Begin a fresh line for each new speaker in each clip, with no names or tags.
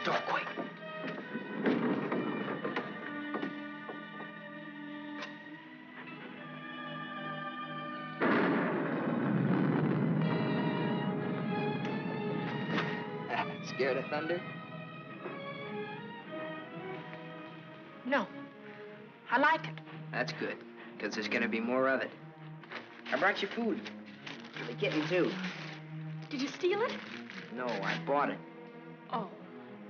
the door quick. Scared of thunder?
No. I like it.
That's good, because there's gonna be more of it. I brought you food. For the kitten, too.
Did you steal it?
No, I bought it.
Oh.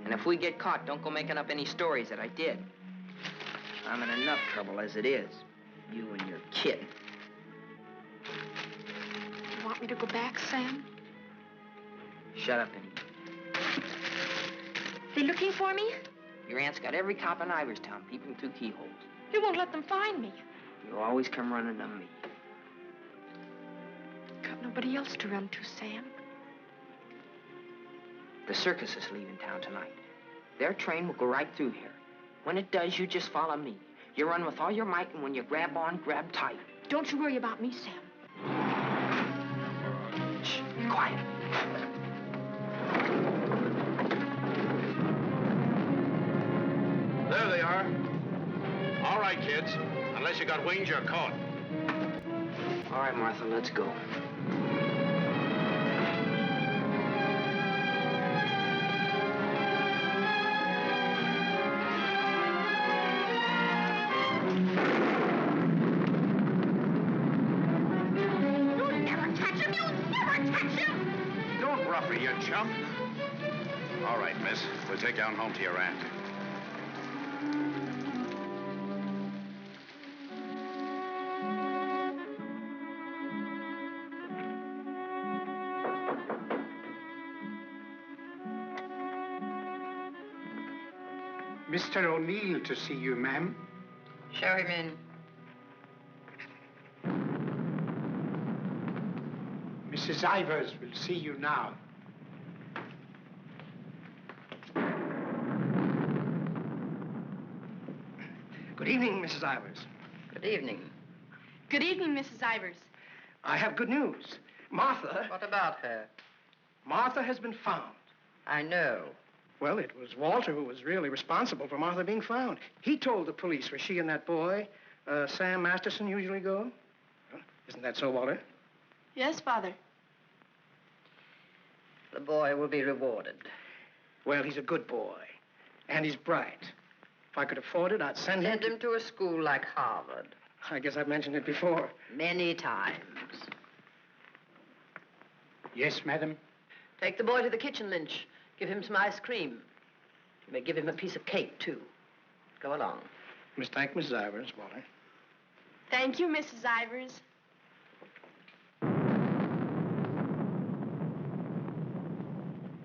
And if we get caught, don't go making up any stories that I did. I'm in enough trouble as it is. You and your kitten.
You want me to go back, Sam?
Shut up, Penny.
They looking for me?
Your aunt's got every cop in Iverstown peeping through keyholes.
You won't let them find me.
You always come running to me.
Got nobody else to run to, Sam.
The circus is leaving town tonight. Their train will go right through here. When it does, you just follow me. You run with all your might, and when you grab on, grab tight.
Don't you worry about me, Sam.
Shh, be quiet.
There they are. All right, kids. Unless you got wings, you're caught.
All right, Martha, let's go.
Don't rough her, you chump. All right, miss. We'll take you on home to your aunt.
Mr. O'Neill to see you, ma'am.
Show him in.
Mrs. Ivers will see you now.
Good evening, Mrs. Ivers.
Good evening.
Good evening, Mrs. Ivers.
I have good news. Martha...
What about her?
Martha has been found.
I know.
Well, it was Walter who was really responsible for Martha being found. He told the police where she and that boy, Sam Masterson, usually go. Huh? Isn't that so, Walter?
Yes, Father.
The boy will be rewarded.
Well, he's a good boy. And he's bright. If I could afford it, I'd send him...
Send him to a school like Harvard.
I guess I've mentioned it before.
Many times.
Yes, madam.
Take the boy to the kitchen, Lynch. Give him some ice cream. You may give him a piece of cake, too. Go along.
Thank Mrs. Ivers, Walter.
Thank you, Mrs. Ivers.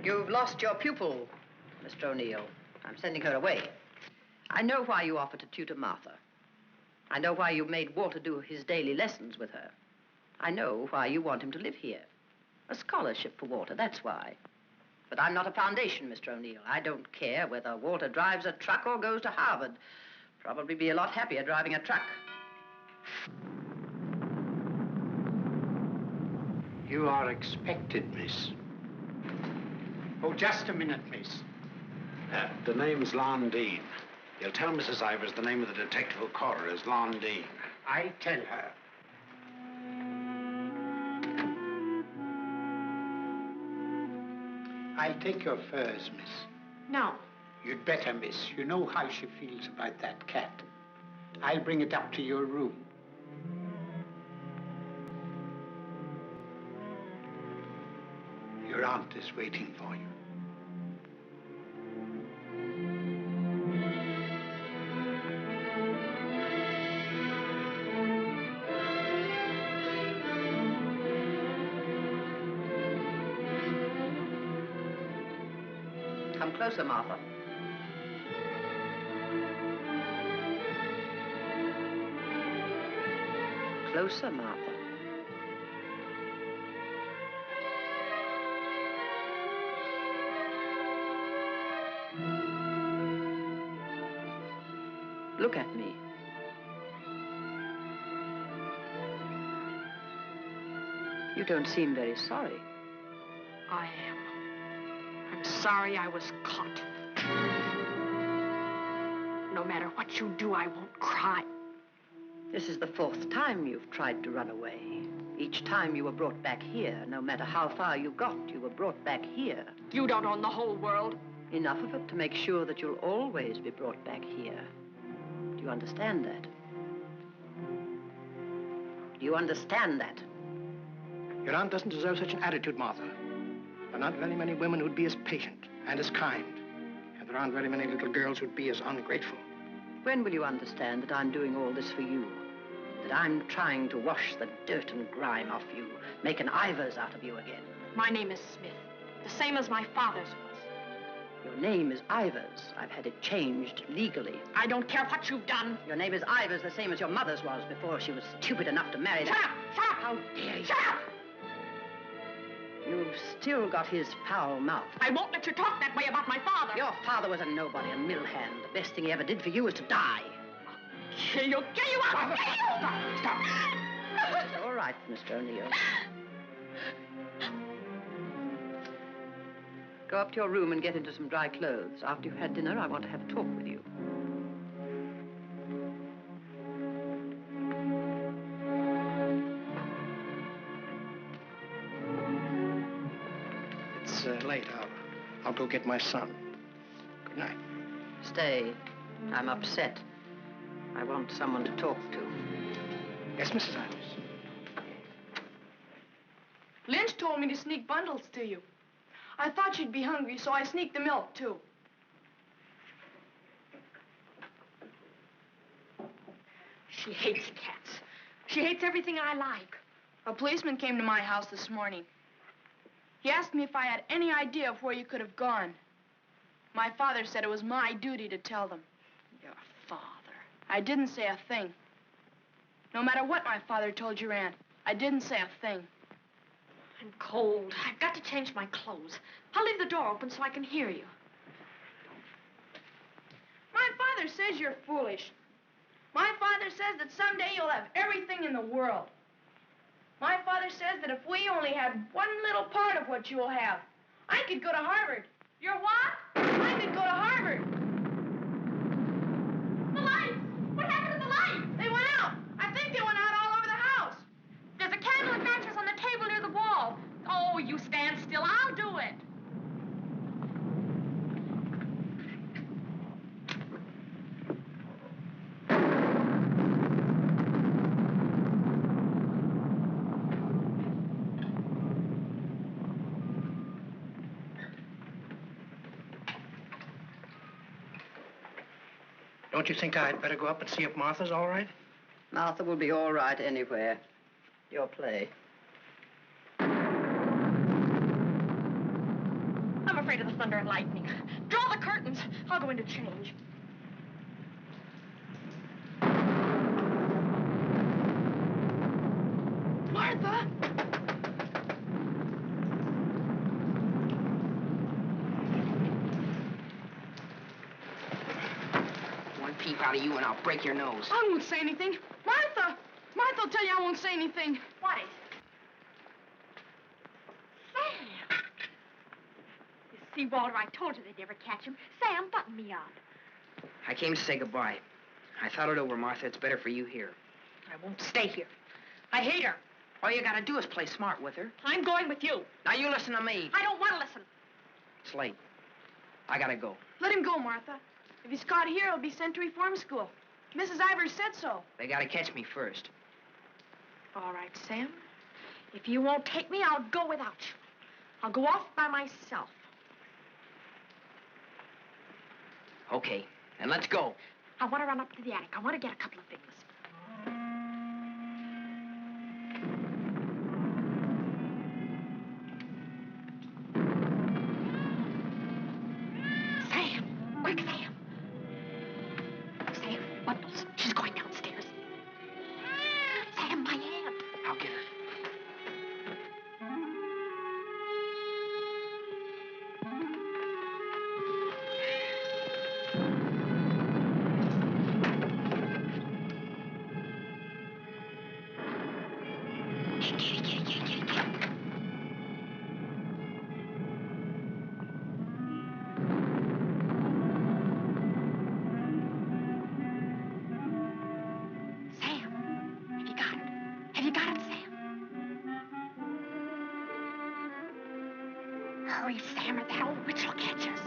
You've lost your pupil, Mr. O'Neill. I'm sending her away. I know why you offered to tutor Martha. I know why you made Walter do his daily lessons with her. I know why you want him to live here. A scholarship for Walter, that's why. But I'm not a foundation, Mr. O'Neill. I don't care whether Walter drives a truck or goes to Harvard. Probably be a lot happier driving a truck.
You are expected, miss. Oh, just a minute, miss.
The name's Lon Dean. You'll tell Mrs. Ivers the name of the detective who caught her is Lon Dean.
I'll tell her. I'll take your furs, miss.
No.
You'd better, miss. You know how she feels about that cat. I'll bring it up to your room. Your aunt is waiting for you.
Come closer, Martha. Closer, Martha. Look at me. You don't seem very sorry.
I am. I'm sorry I was caught. no matter what you do, I won't cry.
This is the 4th time you've tried to run away. Each time you were brought back here. No matter how far you got, you were brought back here.
You don't own the whole world.
Enough of it to make sure that you'll always be brought back here. Do you understand that? Do you understand that?
Your aunt doesn't deserve such an attitude, Martha. There are not very many women who'd be as patient and as kind. And there aren't very many little girls who'd be as ungrateful.
When will you understand that I'm doing all this for you? That I'm trying to wash the dirt and grime off you, make an Ivers out of you again?
My name is Smith, the same as my father's was.
Your name is Ivers. I've had it changed legally.
I don't care what you've done.
Your name is Ivers, the same as your mother's was before she was stupid enough to marry that.
Shut up! Shut up!
How dare you?
Shut up!
You've still got his foul mouth.
I won't let you talk that way about my father.
Your father was a nobody, a mill hand. The best thing he ever did for you was to die.
Kill you out! Kill you!
Stop!
It's all right, Mr. O'Neill. Go up to your room and get into some dry clothes. After you've had dinner, I want to have a talk with you.
It's late. I'll go get my son. Good night.
Stay. I'm upset. I want someone to talk to.
Yes, Mrs. Ivers.
Lynch told me to sneak bundles to you. I thought you'd be hungry, so I sneaked the milk, too. She hates cats. She hates everything I like. A policeman came to my house this morning. He asked me if I had any idea of where you could have gone. My father said it was my duty to tell them. Your father? I didn't say a thing. No matter what my father told your aunt, I didn't say a thing. I'm cold. I've got to change my clothes. I'll leave the door open so I can hear you. My father says you're foolish. My father says that someday you'll have everything in the world. My father says that if we only had one little part of what you'll have, I could go to Harvard. You're what? I could go to Harvard. The lights! What happened to the lights? They went out. I think they went out all over the house. There's a candle and matches on the table near the wall. Oh, you stand still. I'll do it.
Don't you think I'd better go up and see if Martha's all right?
Martha will be all right anywhere. Your play.
I'm afraid of the thunder and lightning. Draw the curtains. I'll go in to change. Martha!
One peep out of you and I'll break your nose.
I won't say anything. Martha! Martha will tell you I won't say anything. What is it? Sam! You see, Walter, I told you they'd never catch him. Sam, button me up.
I came to say goodbye. I thought it over, Martha. It's better for you here.
I won't stay here. I hate her.
All you gotta do is play smart with her.
I'm going with you.
Now you listen to me.
I don't want to listen.
It's late. I gotta go.
Let him go, Martha. If he's caught here, he'll be sent to reform school. Mrs. Ivers said so.
They gotta catch me first.
All right, Sam. If you won't take me, I'll go without you. I'll go off by myself.
Okay, then let's go.
I want to run up to the attic. I want to get a couple of things. Sam! Quick, Sam! Sam, bundles. She's going downstairs. Sam, my hand.
I'll get her.
Hurry, Sam, or that old witch will catch us.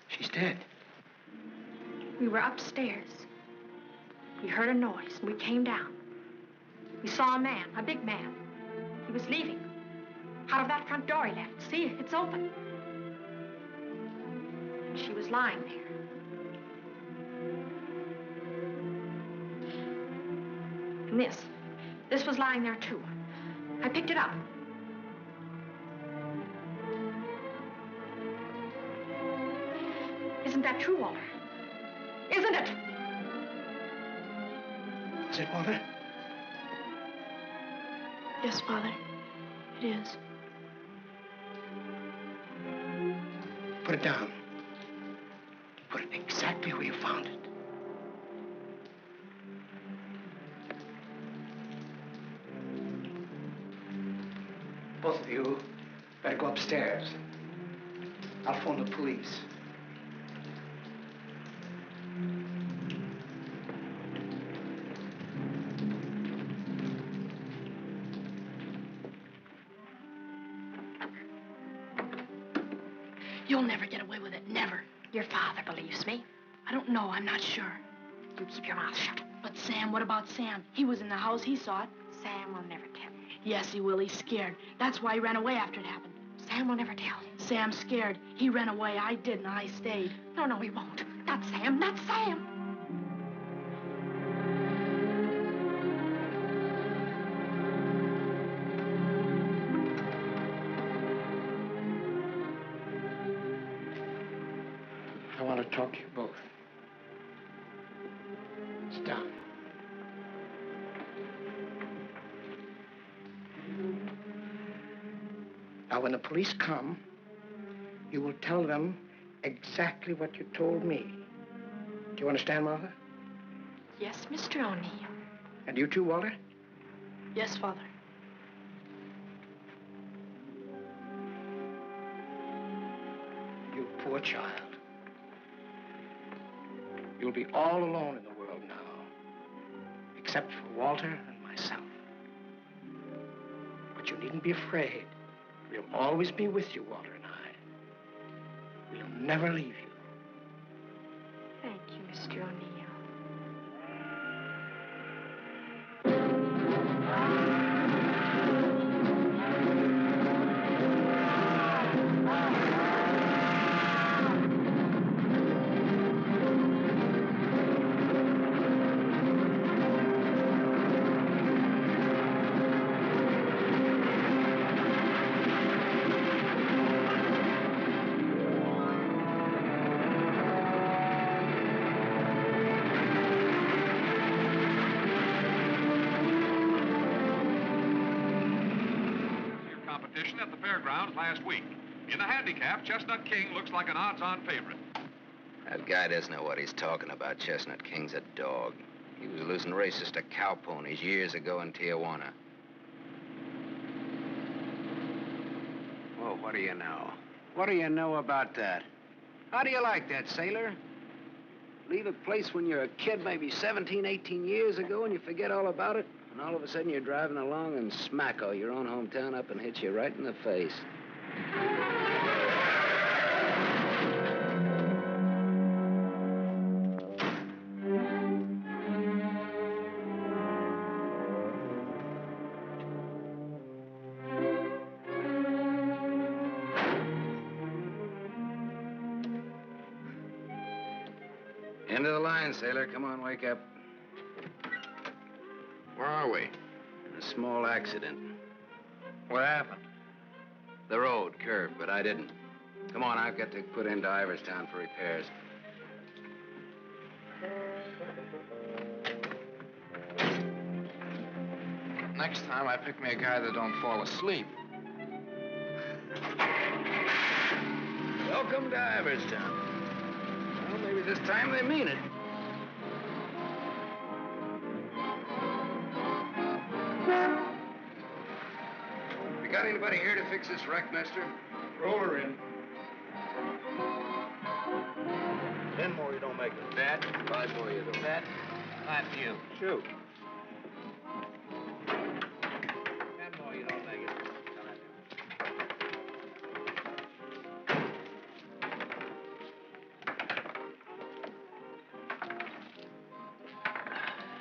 She's dead.
We were upstairs. We heard a noise, and we came down. We saw a man, a big man. He was leaving. Out of that front door he left. See, it's open. And she was lying there. And this was lying there, too. I picked it up. Isn't that true, Walter? Isn't it?
Is it, Walter?
Yes, Father. It is.
Put it down. Put it exactly where you found it. Both of you better go upstairs. I'll phone the police.
You'll never get away with it, never. Your father believes me. I don't know, I'm not sure.
You keep your mouth shut.
But Sam, what about Sam? He was in the house, he saw it.
Sam will never tell.
Yes, he will, he's scared. That's why he ran away after it happened.
Sam will never tell.
Sam's scared. He ran away, I didn't, I stayed.
No, he won't. Not Sam, not Sam.
I want to talk to you both. Sit down. Now, when the police come, you will tell them exactly what you told me. Do you understand, Martha?
Yes, Mr. O'Neill.
And you too, Walter?
Yes, Father.
You poor child. You'll be all alone in the world now, except for Walter and myself. But you needn't be afraid. We'll always be with you, Walter and I. We'll never leave you.
Thank you, Mr. O'Neill.
At the fairgrounds last week. In the handicap, Chestnut King looks like an odds-on favorite.
That guy doesn't know what he's talking about. Chestnut King's a dog. He was losing races to cow ponies years ago in Tijuana.
Well, what do you know? What do you know about that?
How do you like that, sailor? Leave a place when you're a kid, maybe 17, 18 years ago, and you forget all about it, and all of a sudden you're driving along and smack-o, your own hometown up and hits you right in the face. End of the line, sailor. Come on, wake up.
Where are we?
A small accident.
What happened?
The road curved, but I didn't. Come on, I've got to put into Iverstown for repairs.
Next time, I pick me a guy that don't fall asleep.
Welcome to Iverstown. Well, maybe this time they mean it. You got anybody here to fix this wreck, mister?
Roll her in.
10 more, you don't make it.
That. 5 more, you don't.
That. Not you.
Shoot.
10 more, you don't make it.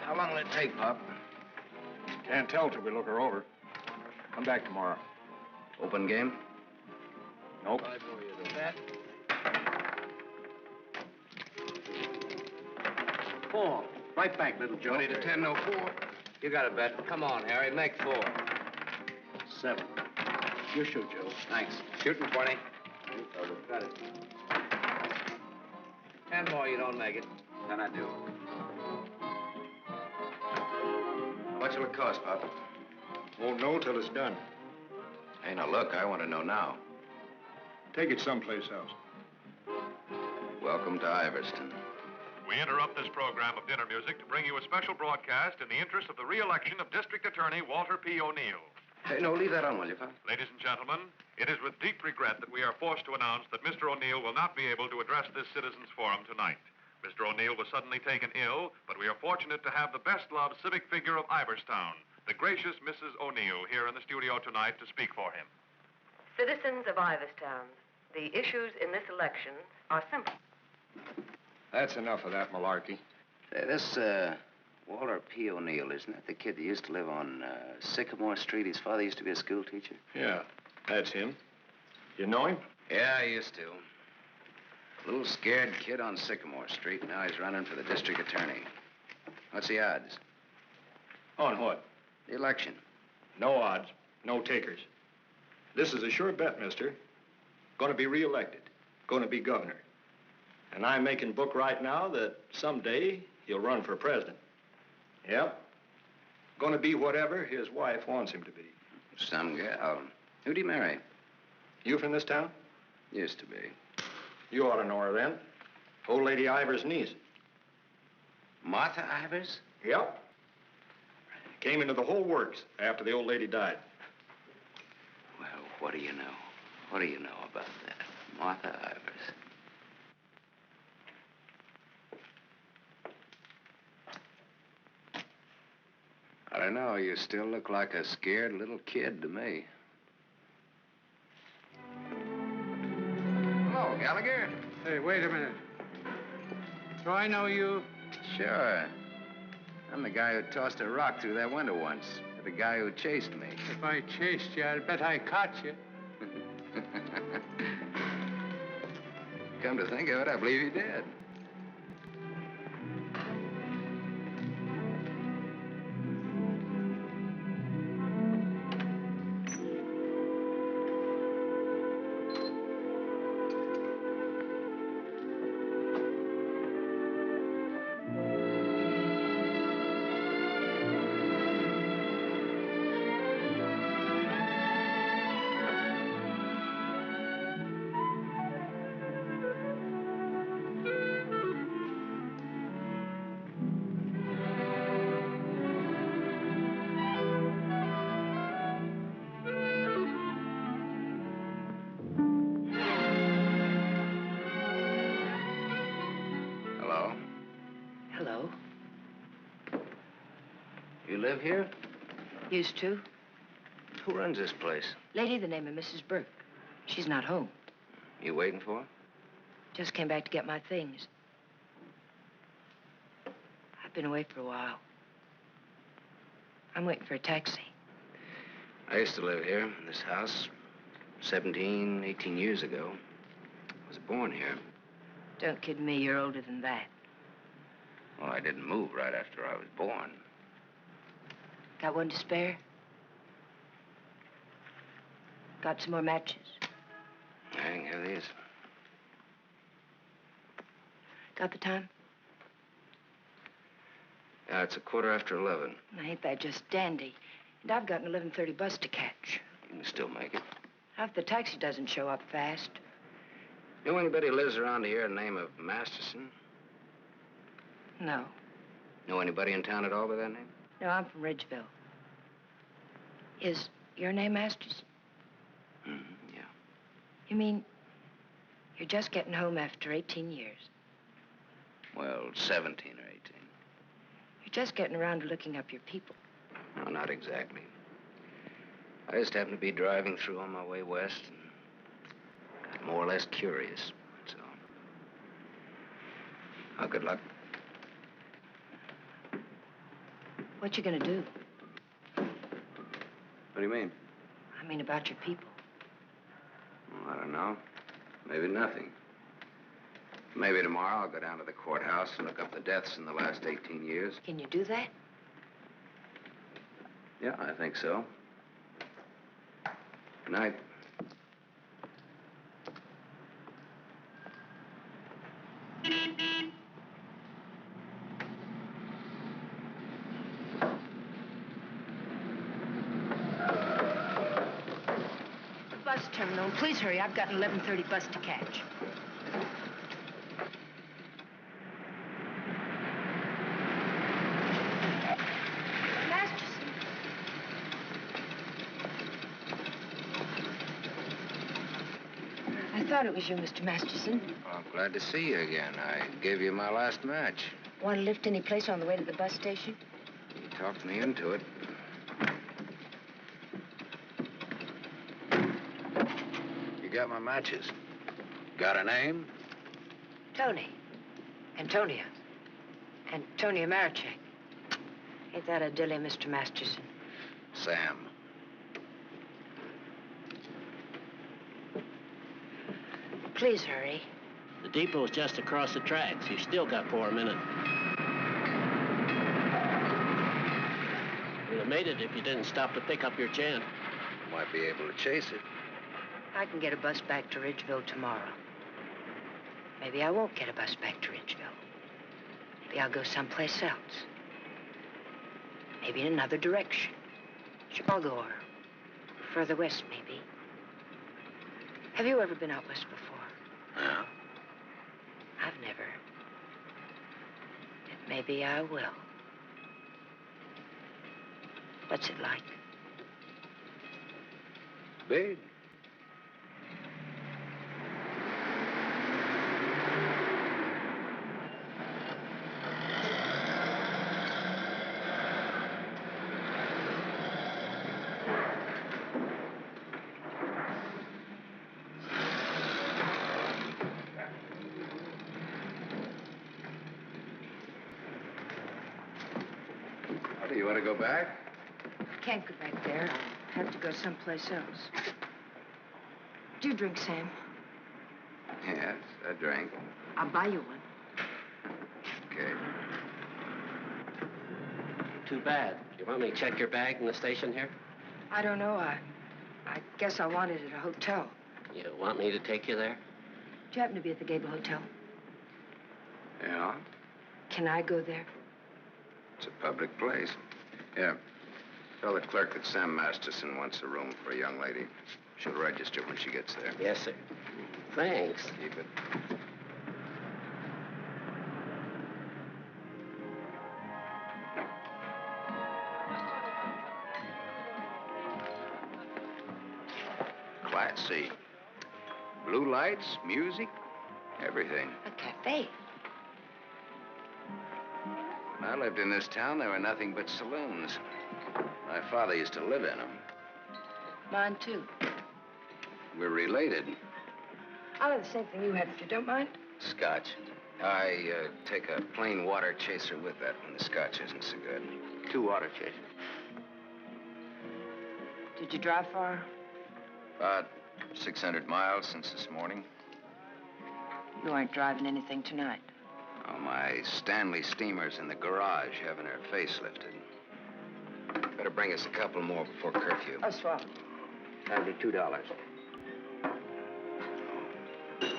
How long will it take, Pop?
Can't tell till we look her over. Come back tomorrow.
Open game?
Nope.
5 more, you don't.
That.
4. Right back, little Joe.
20 to 10, no 4.
You got it, Bet. Come on, Harry, make 4.
7. You shoot, Joe.
Thanks.
Shooting 20. You fellas got it. 10 more, you don't make it.
Then I do. How much will it cost, Pop?
Won't know till it's done.
Hey, now look, I want to know now.
Take it someplace else.
Welcome to Iverstown.
We interrupt this program of dinner music to bring you a special broadcast in the interest of the re-election of District Attorney Walter P. O'Neill.
Hey, no, leave that on, will you, Pop?
Ladies and gentlemen, it is with deep regret that we are forced to announce that Mr. O'Neill will not be able to address this citizens' forum tonight. Mr. O'Neill was suddenly taken ill, but we are fortunate to have the best-loved civic figure of Iverstown, the gracious Mrs. O'Neill, here in the studio tonight to speak for him.
Citizens of Iverstown, the issues in this election are simple.
That's enough of that malarkey.
Say, this, Walter P. O'Neill, isn't that the kid that used to live on Sycamore Street? His father used to be a school teacher.
Yeah, that's him. You know him?
Yeah, I used to. Little scared kid on Sycamore Street. Now he's running for the district attorney. What's the odds?
On what?
The election.
No odds, no takers. This is a sure bet, mister. Going to be reelected. Going to be governor. And I'm making book right now that someday he'll run for president. Yep. Going to be whatever his wife wants him to be.
Some gal. Who'd he marry?
You from this town?
Used to be.
You ought to know her then. Old Lady Ivers' niece.
Martha Ivers?
Yep. Came into the whole works after the old lady died.
Well, what do you know? What do you know about that? Martha Ivers. I don't know. You still look like a scared little kid to me. Hello, Gallagher.
Hey, wait a minute. Do I know you?
Sure. I'm the guy who tossed a rock through that window once. The guy who chased me.
If I chased you, I'd bet I caught you.
Come to think of it, I believe you did. live here?
Used to.
Who runs this place?
Lady, the name of Mrs. Burke. She's not home.
You waiting for her?
Just came back to get my things. I've been away for a while. I'm waiting for a taxi.
I used to live here, in this house, 17, 18 years ago. I was born here.
Don't kid me, you're older than that.
Well, I didn't move right after I was born.
Got one to spare? Got some more matches?
I can have these.
Got the time?
Yeah, it's 11:15.
Ain't that just dandy? And I've got an 11:30 bus to catch.
You can still make it.
How if the taxi doesn't show up fast?
Know anybody who lives around here the name of Masterson?
No.
Know anybody in town at all by that name?
No, I'm from Ridgeville. Is your name Masterson?
Yeah.
You mean you're just getting home after 18 years?
Well, 17 or 18.
You're just getting around to looking up your people.
No, not exactly. I just happened to be driving through on my way west and got more or less curious, that's all. Oh, good luck.
What you gonna do?
What do you mean?
I mean about your people.
Well, I don't know. Maybe nothing. Maybe tomorrow I'll go down to the courthouse and look up the deaths in the last 18 years.
Can you do that?
Yeah, I think so. Good night.
Bus terminal. Please hurry. I've got an 11:30 bus to catch. Masterson. I thought it was you, Mr. Masterson.
Well, I'm glad to see you again. I gave you my last match.
Want to lift any place on the way to the bus station?
You talked me into it. You got my matches. Got a name?
Tony. Antonia. Antonia Marichek. Ain't that a dilly, Mr. Masterson?
Sam.
Please hurry.
The depot's just across the tracks. You still got 4 minutes. You'd have made it if you didn't stop to pick up your gent.
Might be able to chase it.
I can get a bus back to Ridgeville tomorrow. Maybe I won't get a bus back to Ridgeville. Maybe I'll go someplace else. Maybe in another direction. Chicago or further west, maybe. Have you ever been out west before?
No.
I've never. But maybe I will. What's it like?
Big. Do you want to go back?
I can't go back there. I'll have to go someplace else. Do you drink, Sam?
Yes, I drank.
I'll buy you one.
Okay.
Too bad. You want me to check your bag in the station here?
I don't know. I guess I want it at a hotel.
You want me to take you there?
Do you happen to be at the Gable Hotel?
Yeah?
Can I go there?
It's a public place. Yeah. Tell the clerk that Sam Masterson wants a room for a young lady. She'll register when she gets there.
Yes, sir. Thanks.
Keep it. Class C. Blue lights, music, everything.
A cafe.
When I lived in this town, there were nothing but saloons. My father used to live in them.
Mine, too.
We're related.
I'll have the same thing you had, if you don't mind.
Scotch. I take a plain water chaser with that when the scotch isn't so good.
2 water chasers.
Did you drive far?
About 600 miles since this morning.
You aren't driving anything tonight.
Oh, my Stanley steamer's in the garage having her face lifted. Better bring us a couple more before curfew.
Oh, swell.
That'll be $2.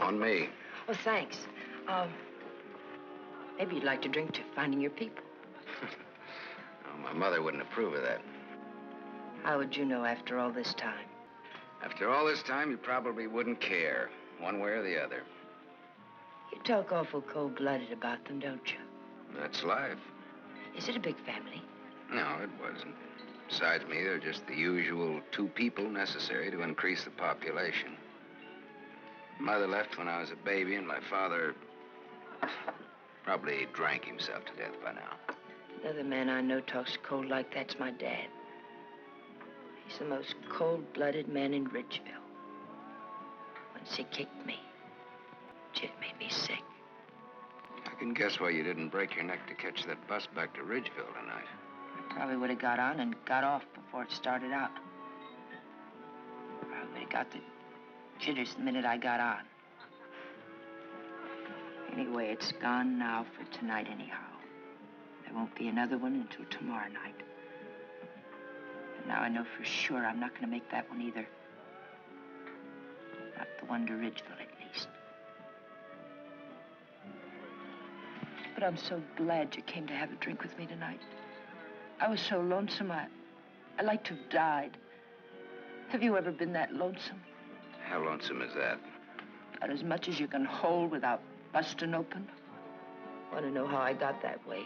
On me.
Well, thanks. Maybe you'd like to drink to finding your people.
Oh, my mother wouldn't approve of that.
How would you know after all this time?
After all this time, you probably wouldn't care, one way or the other.
You talk awful cold-blooded about them, don't you?
That's life.
Is it a big family?
No, it wasn't. Besides me, they're just the usual 2 people necessary to increase the population. Mother left when I was a baby, and my father probably drank himself to death by now.
Another man I know talks cold like that's my dad. He's the most cold-blooded man in Ridgeville. Once he kicked me. It made me sick.
I can guess why you didn't break your neck to catch that bus back to Ridgeville tonight.
I probably would have got on and got off before it started out. Probably would have got the jitters the minute I got on. Anyway, it's gone now for tonight anyhow. There won't be another one until tomorrow night. And now I know for sure I'm not going to make that one either. Not the one to Ridgeville, at least. But I'm so glad you came to have a drink with me tonight. I was so lonesome, I'd like to have died. Have you ever been that lonesome?
How lonesome is that?
About as much as you can hold without busting open. Want to know how I got that way?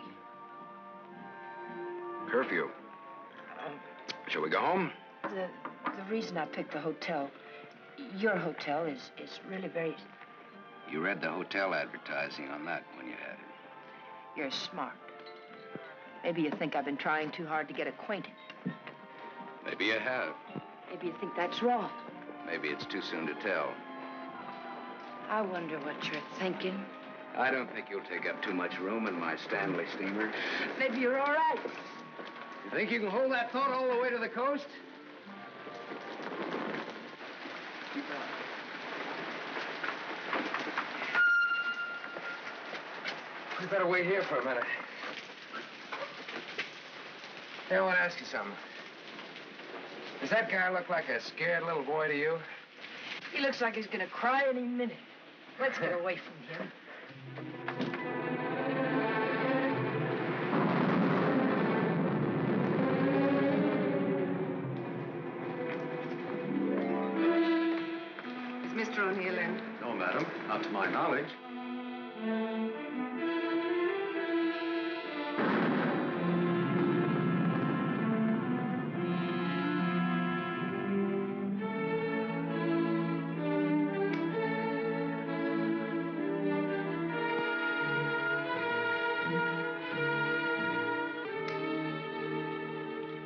Curfew. Shall we go home?
The reason I picked the hotel, your hotel, is really very...
You read the hotel advertising on that when you had it.
You're smart. Maybe you think I've been trying too hard to get acquainted.
Maybe you have.
Maybe you think that's wrong.
Maybe it's too soon to tell.
I wonder what you're thinking.
I don't think you'll take up too much room in my Stanley steamer.
Maybe you're all right.
You think you can hold that thought all the way to the coast? We better wait here for a minute. Hey, I want to ask you something. Does that guy look like a scared little boy to you?
He looks like he's gonna cry any minute. Let's get away from him. Is Mr. O'Neill in?
No, madam, not to my knowledge.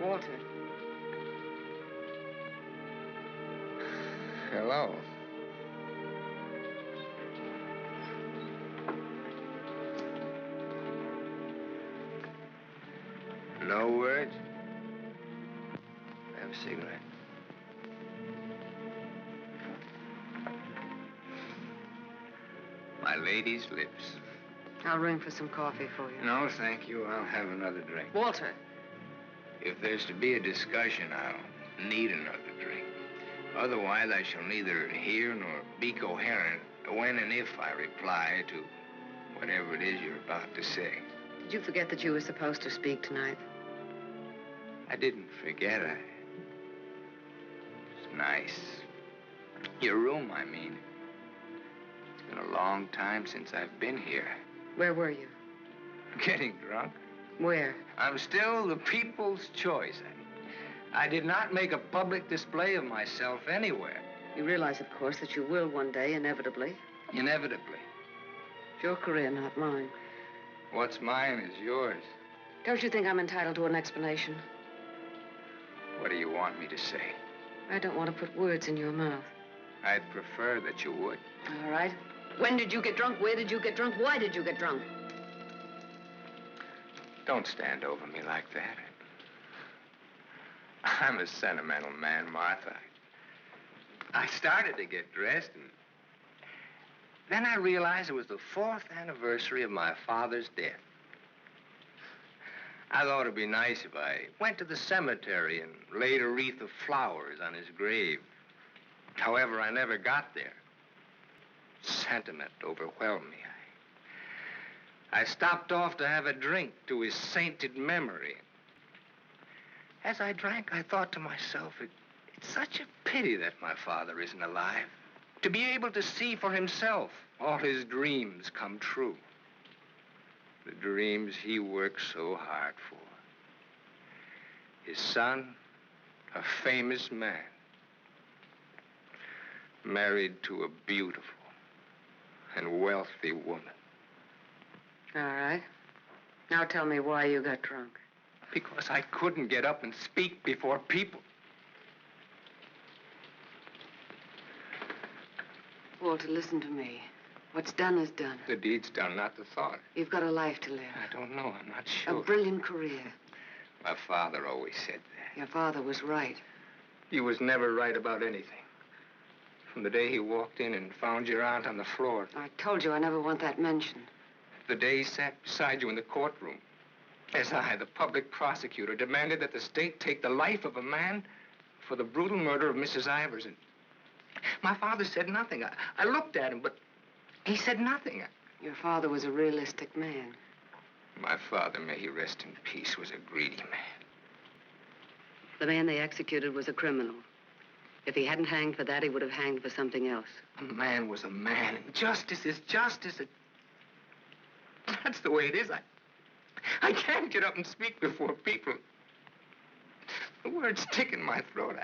Walter.
Hello. No words? Have a cigarette. My lady's lips.
I'll ring for some coffee for you.
No, thank you. I'll have another drink.
Walter.
If there's to be a discussion, I'll need another drink. Otherwise, I shall neither hear nor be coherent when and if I reply to whatever it is you're about to say.
Did you forget that you were supposed to speak tonight?
I didn't forget. It's nice. Your room, I mean. It's been a long time since I've been here.
Where were you?
Getting drunk.
Where?
I'm still the people's choice. I did not make a public display of myself anywhere.
You realize, of course, that you will one day, inevitably.
Inevitably.
It's your career, not mine.
What's mine is yours.
Don't you think I'm entitled to an explanation?
What do you want me to say?
I don't want to put words in your mouth.
I'd prefer that you would.
All right. When did you get drunk? Where did you get drunk? Why did you get drunk?
Don't stand over me like that. I'm a sentimental man, Martha. I started to get dressed, and then I realized it was the 4th anniversary of my father's death. I thought it'd be nice if I went to the cemetery and laid a wreath of flowers on his grave. However, I never got there. Sentiment overwhelmed me. I stopped off to have a drink to his sainted memory. As I drank, I thought to myself, it's such a pity that my father isn't alive. To be able to see for himself all his dreams come true. The dreams he worked so hard for. His son, a famous man, married to a beautiful and wealthy woman.
All right. Now tell me why you got drunk.
Because I couldn't get up and speak before people.
Walter, listen to me. What's done is done.
The deed's done, not the thought.
You've got a life to live.
I don't know. I'm not sure.
A brilliant career.
My father always said that.
Your father was right.
He was never right about anything. From the day he walked in and found your aunt on the floor.
I told you I never want that mentioned.
The day he sat beside you in the courtroom. As I, the public prosecutor, demanded that the state take the life of a man for the brutal murder of Mrs. Ivers. And my father said nothing. I looked at him, but he said nothing.
Your father was a realistic man.
My father, may he rest in peace, was a greedy man.
The man they executed was a criminal. If he hadn't hanged for that, he would have hanged for something else.
A man was a man, and justice is justice. That's the way it is. I can't get up and speak before people. The words stick in my throat.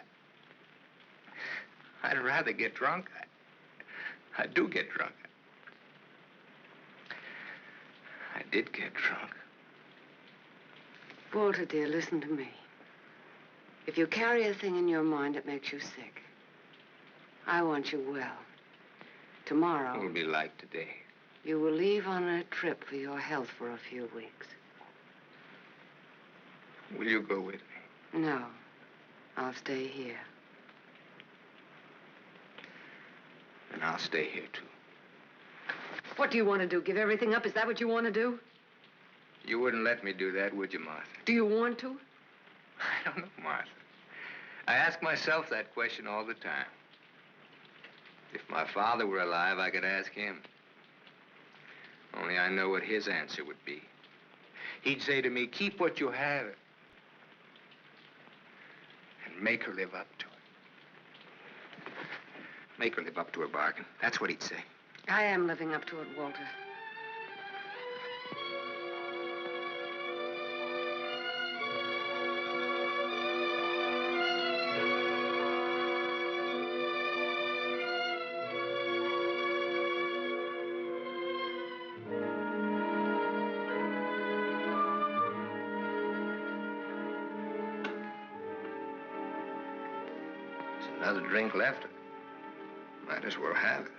I'd rather get drunk. I do get drunk. I did get drunk.
Walter, dear, listen to me. If you carry a thing in your mind that makes you sick, I want you well. Tomorrow...
It will be like today.
You will leave on a trip for your health for a few weeks.
Will you go with me?
No. I'll stay here.
And I'll stay here, too.
What do you want to do? Give everything up? Is that what you want to do?
You wouldn't let me do that, would you, Martha?
Do you want to?
I don't know, Martha. I ask myself that question all the time. If my father were alive, I could ask him. Only I know what his answer would be. He'd say to me, keep what you have and make her live up to it. Make her live up to her bargain. That's what he'd say.
I am living up to it, Walter.
Another drink left. Might as well have it.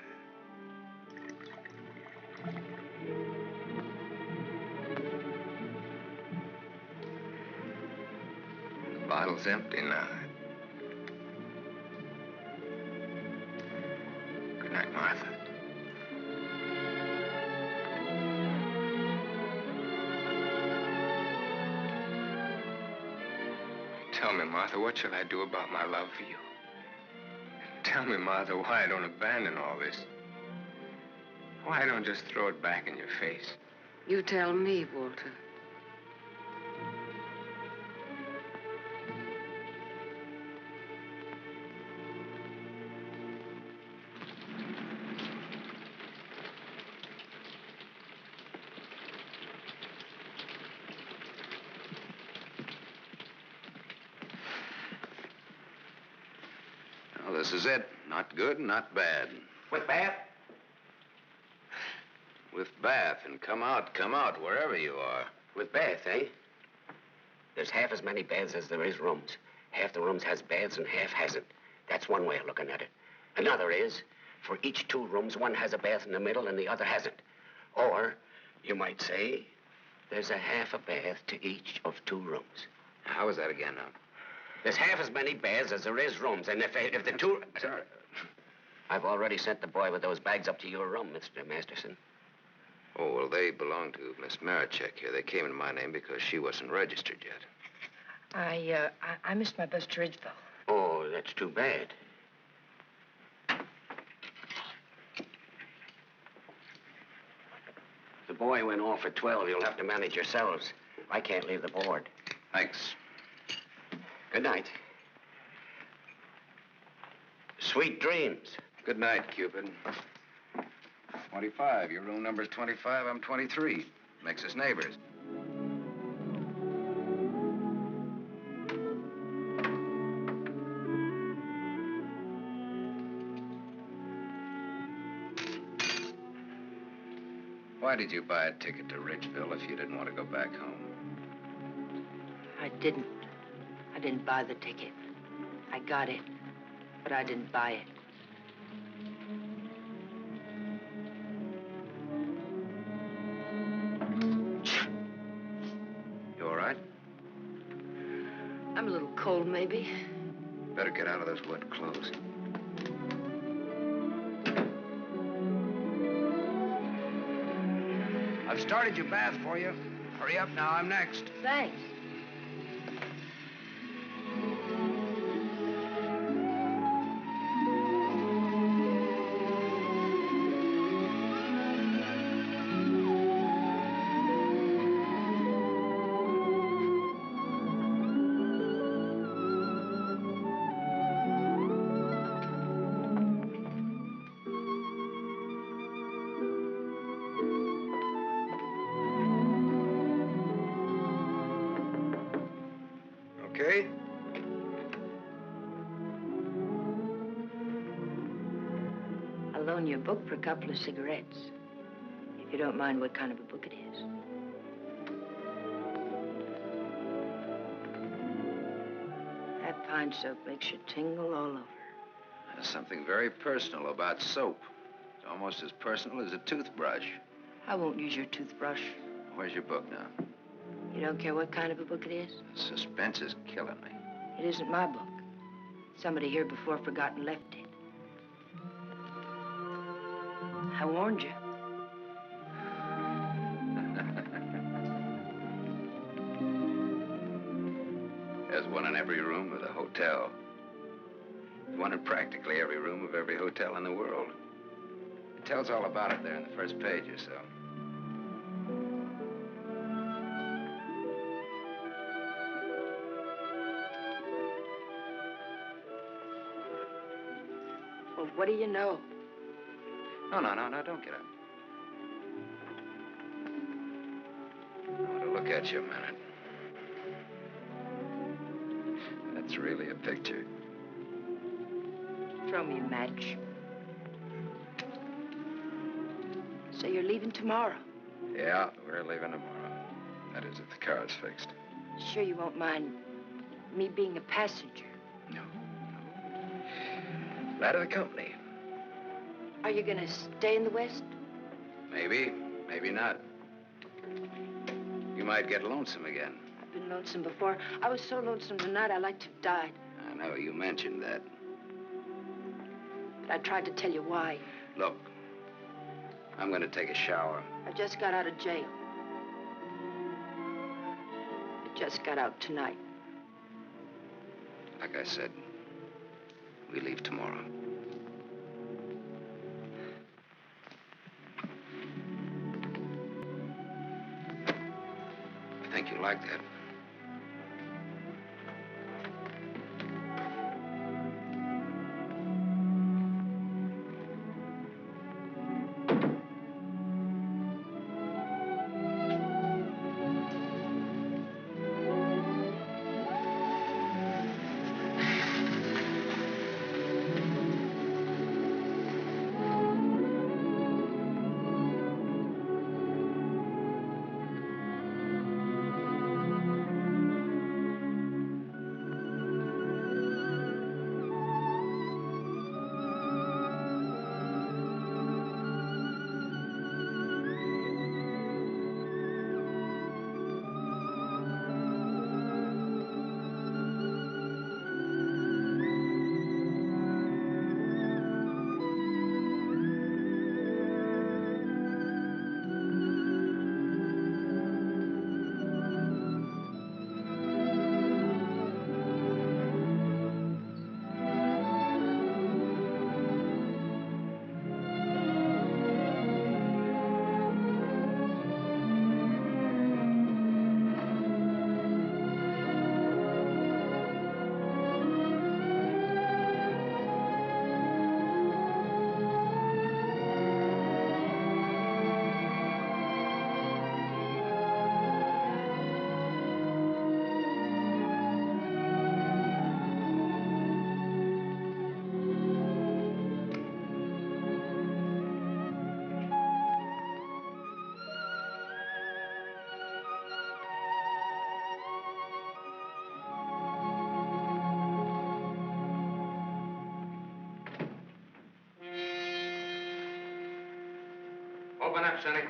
The bottle's empty now. Good night, Martha. Tell me, Martha, what shall I do about my love for you? Tell me, Martha, why I don't abandon all this. Why I don't just throw it back in your face.
You tell me, Walter.
Well, this is it. Not good, not bad.
With Bath?
With Bath, and come out, wherever you are.
With Bath, eh?
There's half as many baths as there is rooms. Half the rooms has baths and half hasn't. That's one way of looking at it. Another is, for each 2 rooms, one has a bath in the middle and the other hasn't. Or, you might say, there's a half a bath to each of 2 rooms.
How is that again now?
There's half as many baths as there is rooms, and if the 2...
Sorry.
I've already sent the boy with those bags up to your room, Mr. Masterson.
Oh, well, they belong to Miss Marichek here. They came in my name because she wasn't registered yet.
I missed my bus to Ridgeville.
Oh, that's too bad. The boy went off at 12. You'll have to manage yourselves. I can't leave the board.
Thanks.
Good night. Sweet dreams.
Good night, Cupid. 25. Your room number's 25. I'm 23. Makes us neighbors. Why did you buy a ticket to Ridgeville if you didn't want to go back home?
I didn't. I didn't buy the ticket. I got it, but I didn't buy it.
You all right?
I'm a little cold, maybe.
Better get out of those wet clothes.
I've started your bath for you. Hurry up now, I'm next.
Thanks.
Okay?
I'll loan you a book for a couple of cigarettes. If you don't mind what kind of a book it is. That pine soap makes you tingle all over.
There's something very personal about soap. It's almost as personal as a toothbrush.
I won't use your toothbrush.
Where's your book now?
You don't care what kind of a book it is?
Suspense is killing me.
It isn't my book. Somebody here before forgot and left it. I warned you.
There's one in every room of the hotel. One in practically every room of every hotel in the world. It tells all about it there in the first page or so.
Well, what do you know?
No, don't get up. I want to look at you a minute. That's really a picture.
Throw me a match. So you're leaving tomorrow?
Yeah, we're leaving tomorrow. That is, if the car's fixed.
Sure you won't mind me being a passenger?
No.
Glad of the company.
Are you gonna stay in the West?
Maybe, maybe not. You might get lonesome again.
I've been lonesome before. I was so lonesome tonight, I'd like to have died.
I know, you mentioned that.
But I tried to tell you why.
Look, I'm going to take a shower.
I just got out of jail. I just got out tonight.
Like I said, we leave tomorrow. I think you like that.
Open up, Sonny.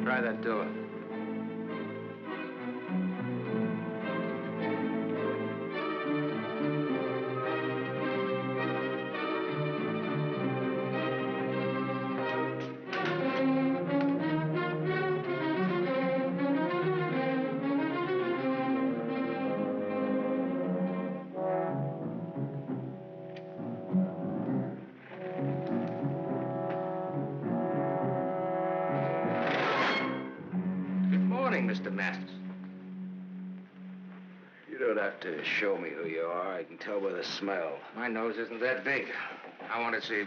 Try that door. Mr. Masters.
You don't have to show me who you are. I can tell by the smell.
My nose isn't that big. I want to see.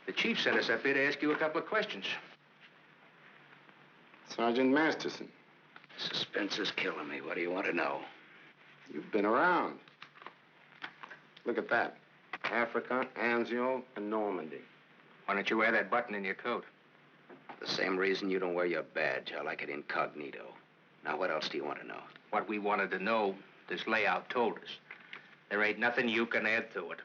The chief sent us up here to ask you a couple of questions.
Sergeant Masterson.
Suspense is killing me. What do you want to know?
You've been around. Look at that. Africa, Anzio, and Normandy.
Why don't you wear that button in your coat?
The same reason you don't wear your badge. I like it incognito. Now, what else do you want to know?
What we wanted to know, this layout told us. There ain't nothing you can add to it.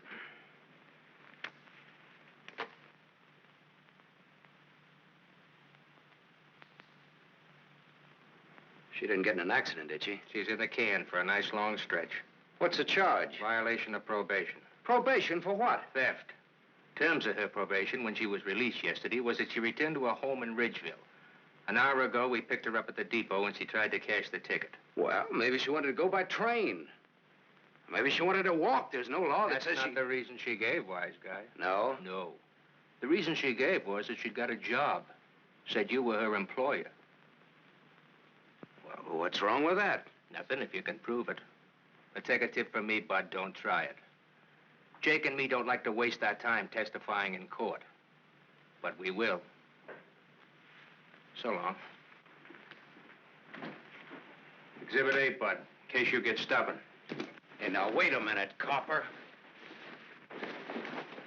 She didn't get in an accident, did she?
She's in the can for a nice long stretch.
What's the charge?
Violation of probation.
Probation for what?
Theft. Terms of her probation when she was released yesterday was that she returned to a home in Ridgeville. An hour ago, we picked her up at the depot and she tried to cash the ticket.
Well, maybe she wanted to go by train. Maybe she wanted to walk. There's no law that says
That's not the reason she gave, wise guy.
No?
No. The reason she gave was that she'd got a job. Said you were her employer.
Well, what's wrong with that?
Nothing if you can prove it. But take a tip from me, Bud, don't try it. Jake and me don't like to waste our time testifying in court. But we will. So long. Exhibit 8, Bud, in case you get stubborn.
Hey, now, wait a minute, copper.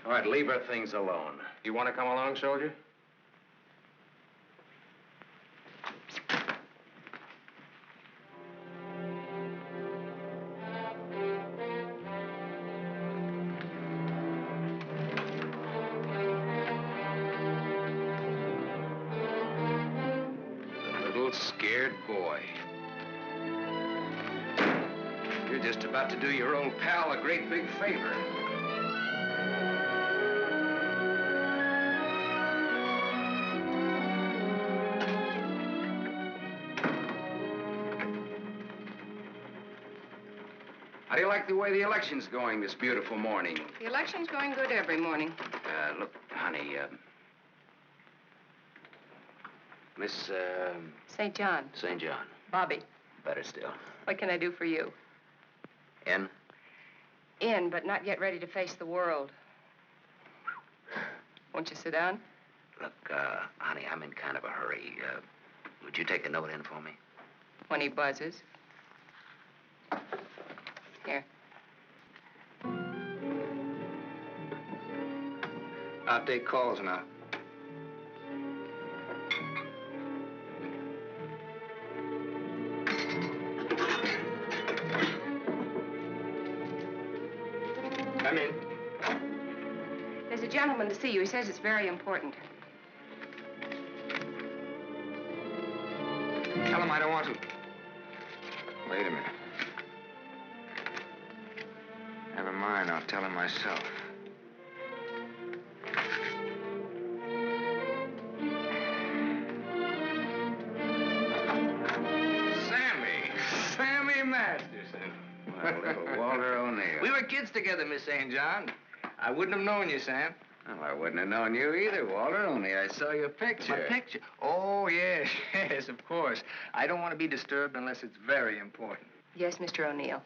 All right, leave her things alone. You want to come along, soldier?
Scared boy. You're just about to do your old pal a great big favor. How do you like the way the election's going this beautiful morning?
The election's going good every morning.
Look, honey, Miss,
St. John.
St. John.
Bobby,
Better still.
what can I do for you?
In?
In, but not yet ready to face the world. Won't you sit down?
Look, honey, I'm in kind of a hurry. Would you take a note in for me?
When he buzzes. Here.
I'll take calls now.
Come in.
There's a gentleman to see you. He says it's very important.
Tell him I don't want to.
Wait a minute. Never mind, I'll tell him myself.
Sammy Masterson.
My little Walter O'Neill.
We were kids together, Miss St. John. I wouldn't have known you, Sam.
Well, I wouldn't have known you either, Walter, only I saw your picture.
My picture? Oh, yes, yes, of course. I don't want to be disturbed unless it's very important.
Yes, Mr. O'Neill.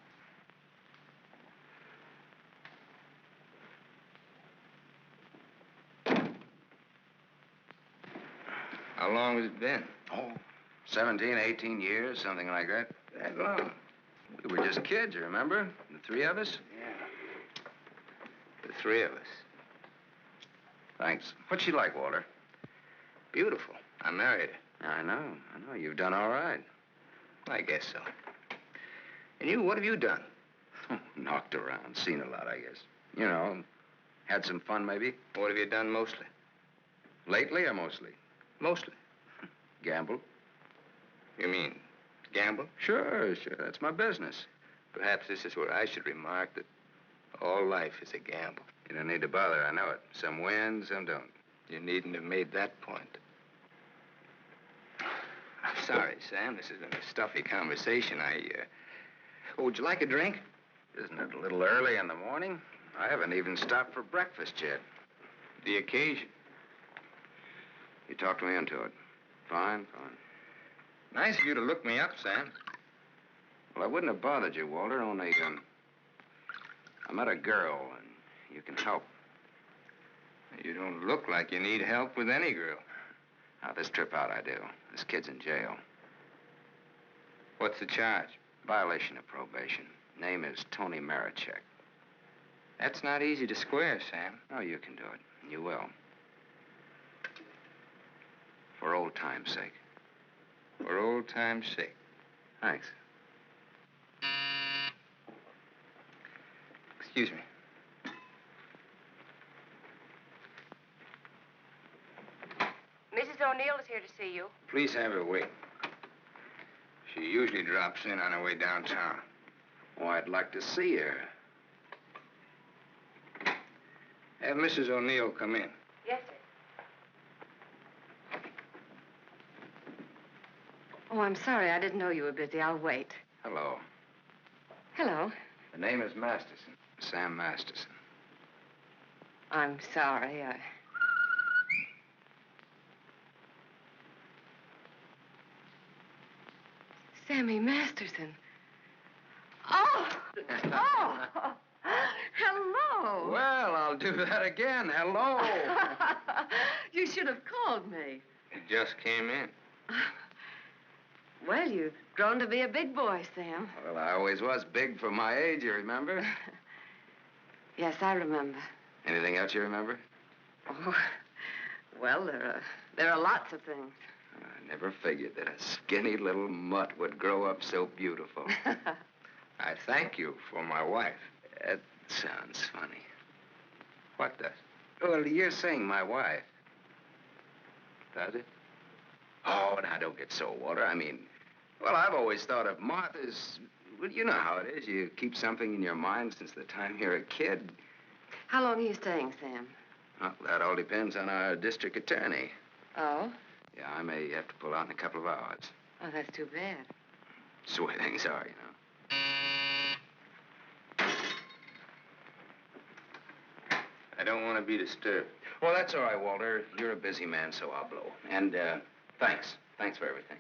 How long has it been? Oh, 17, 18 years, something like that. That long. We were just kids, you remember? The three of us? Yeah. The three of us. Thanks. What's she like, Walter? Beautiful. I married her. I know. You've done all right. I guess so. And you, what have you done? Oh, knocked around, seen a lot, I guess. You know, had some fun, maybe. What have you done mostly? Lately or mostly? Mostly. Gamble. You mean gamble? Sure. That's my business. Perhaps this is where I should remark that all life is a gamble. You don't need to bother, I know it. Some win, some don't. You needn't have made that point. I'm sorry, Sam. This has been a stuffy conversation. Oh, would you like a drink? Isn't it a little early in the morning? I haven't even stopped for breakfast yet. The occasion. You talked me into it. Fine. Nice of you to look me up, Sam. Well, I wouldn't have bothered you, Walter, only, I met a girl, and you can help. You don't look like you need help with any girl. Now, this trip out I do. This kid's in jail. What's the charge? Violation of probation. Name is Tony Marichek. That's not easy to square, Sam. Oh, you can do it. And you will. For old time's sake. For old time's sake. Thanks. Excuse me.
Mrs. O'Neill is here to see you.
Please have her wait. She usually drops in on her way downtown. Oh, I'd like to see her. Have Mrs. O'Neill come in.
Yes, sir. Oh, I'm sorry. I didn't know you were busy. I'll wait.
Hello.
Hello.
The name is Masterson. Sam Masterson.
I'm sorry. Sammy Masterson. Oh! Hello.
Well, I'll do that again. Hello.
You should have called me.
It just came in.
Well, you've grown to be a big boy, Sam.
Well, I always was big for my age, you remember?
Yes, I remember.
Anything else you remember?
Oh, well, there are lots of things.
I never figured that a skinny little mutt would grow up so beautiful. I thank you for my wife. That sounds funny. What does? Well, you're saying my wife. Does it? Oh, now, don't get so, Walter. I mean, well, I've always thought of Martha's... Well, you know how it is. You keep something in your mind since the time you're a kid.
How long are you staying, Sam?
Well, that all depends on our district attorney.
Oh?
Yeah, I may have to pull out in a couple of hours.
Oh, that's too bad.
It's the way things are, you know. I don't want to be disturbed. Well, that's all right, Walter. You're a busy man, so I'll blow. And, thanks. Thanks for everything.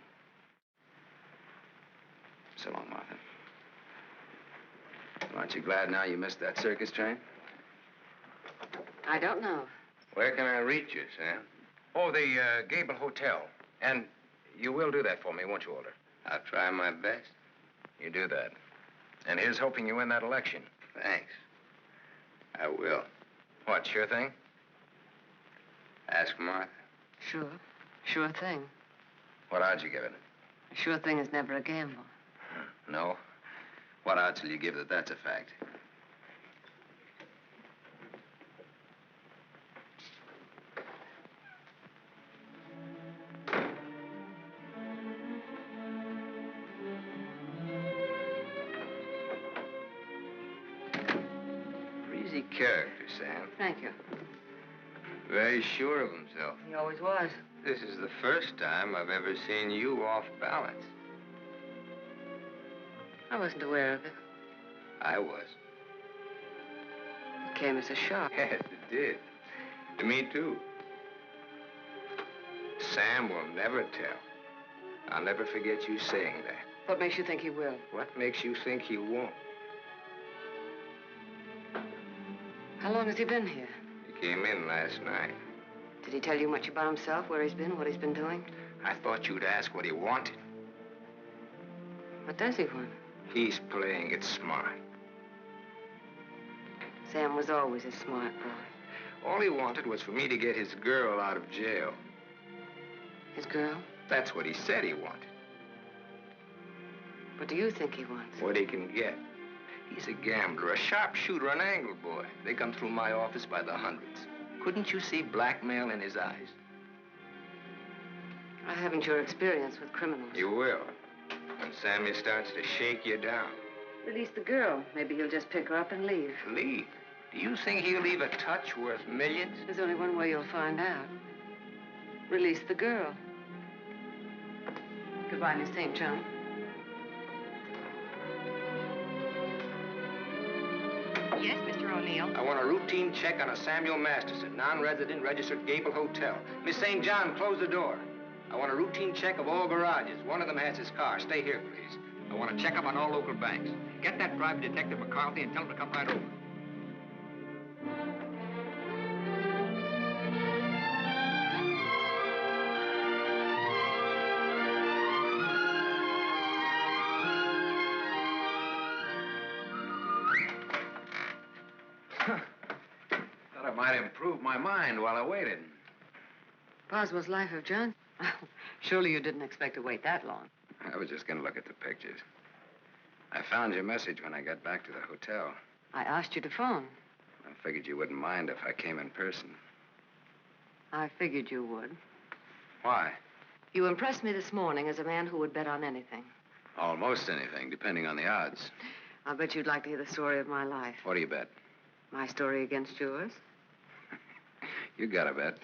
So long, Martha. Aren't you glad now you missed that circus train?
I don't know.
Where can I reach you, Sam? Oh, the Gable Hotel. And you will do that for me, won't you, Walter? I'll try my best. You do that. And here's hoping you win that election. Thanks. I will. What, sure thing? Ask Martha.
Sure. Sure thing.
What odds you give it?
A sure thing is never a gamble.
No? What odds will you give that that's a fact? Breezy character, Sam.
Thank you.
Very sure of himself.
He always was.
This is the first time I've ever seen you off balance.
I wasn't aware of it.
I was.
It came as a shock.
Yes, it did. To me, too. Sam will never tell. I'll never forget you saying that.
What makes you think he will?
What makes you think he won't?
How long has he been here?
He came in last night.
Did he tell you much about himself, where he's been, what he's been doing?
I thought you'd ask what he wanted.
What does he want?
He's playing it smart.
Sam was always a smart boy.
All he wanted was for me to get his girl out of jail.
His girl?
That's what he said he wanted.
What do you think he wants?
What he can get. He's a gambler, a sharpshooter, an angle boy. They come through my office by the hundreds. Couldn't you see blackmail in his eyes?
I haven't your experience with criminals.
You will. When Sammy starts to shake you down.
Release the girl. Maybe he'll just pick her up and leave.
Leave? Do you think he'll leave a touch worth millions?
There's only one way you'll find out. Release the girl. Goodbye, Miss St. John.
Yes, Mr. O'Neill.
I want a routine check on a Samuel Masterson, non-resident, registered Gable Hotel. Miss St. John, close the door. I want a routine check of all garages. One of them has his car. Stay here, please. I want to check up on all local banks. Get that private detective McCarthy and tell him to come right over.
Thought I might improve my mind while I waited.
Boswell's Life of John? Surely you didn't expect to wait that long.
I was just going to look at the pictures. I found your message when I got back to the hotel.
I asked you to phone.
I figured you wouldn't mind if I came in person.
I figured you would.
Why?
You impressed me this morning as a man who would bet on anything.
Almost anything, depending on the odds.
I'll bet you'd like to hear the story of my life.
What do you bet?
My story against yours.
You got a bet.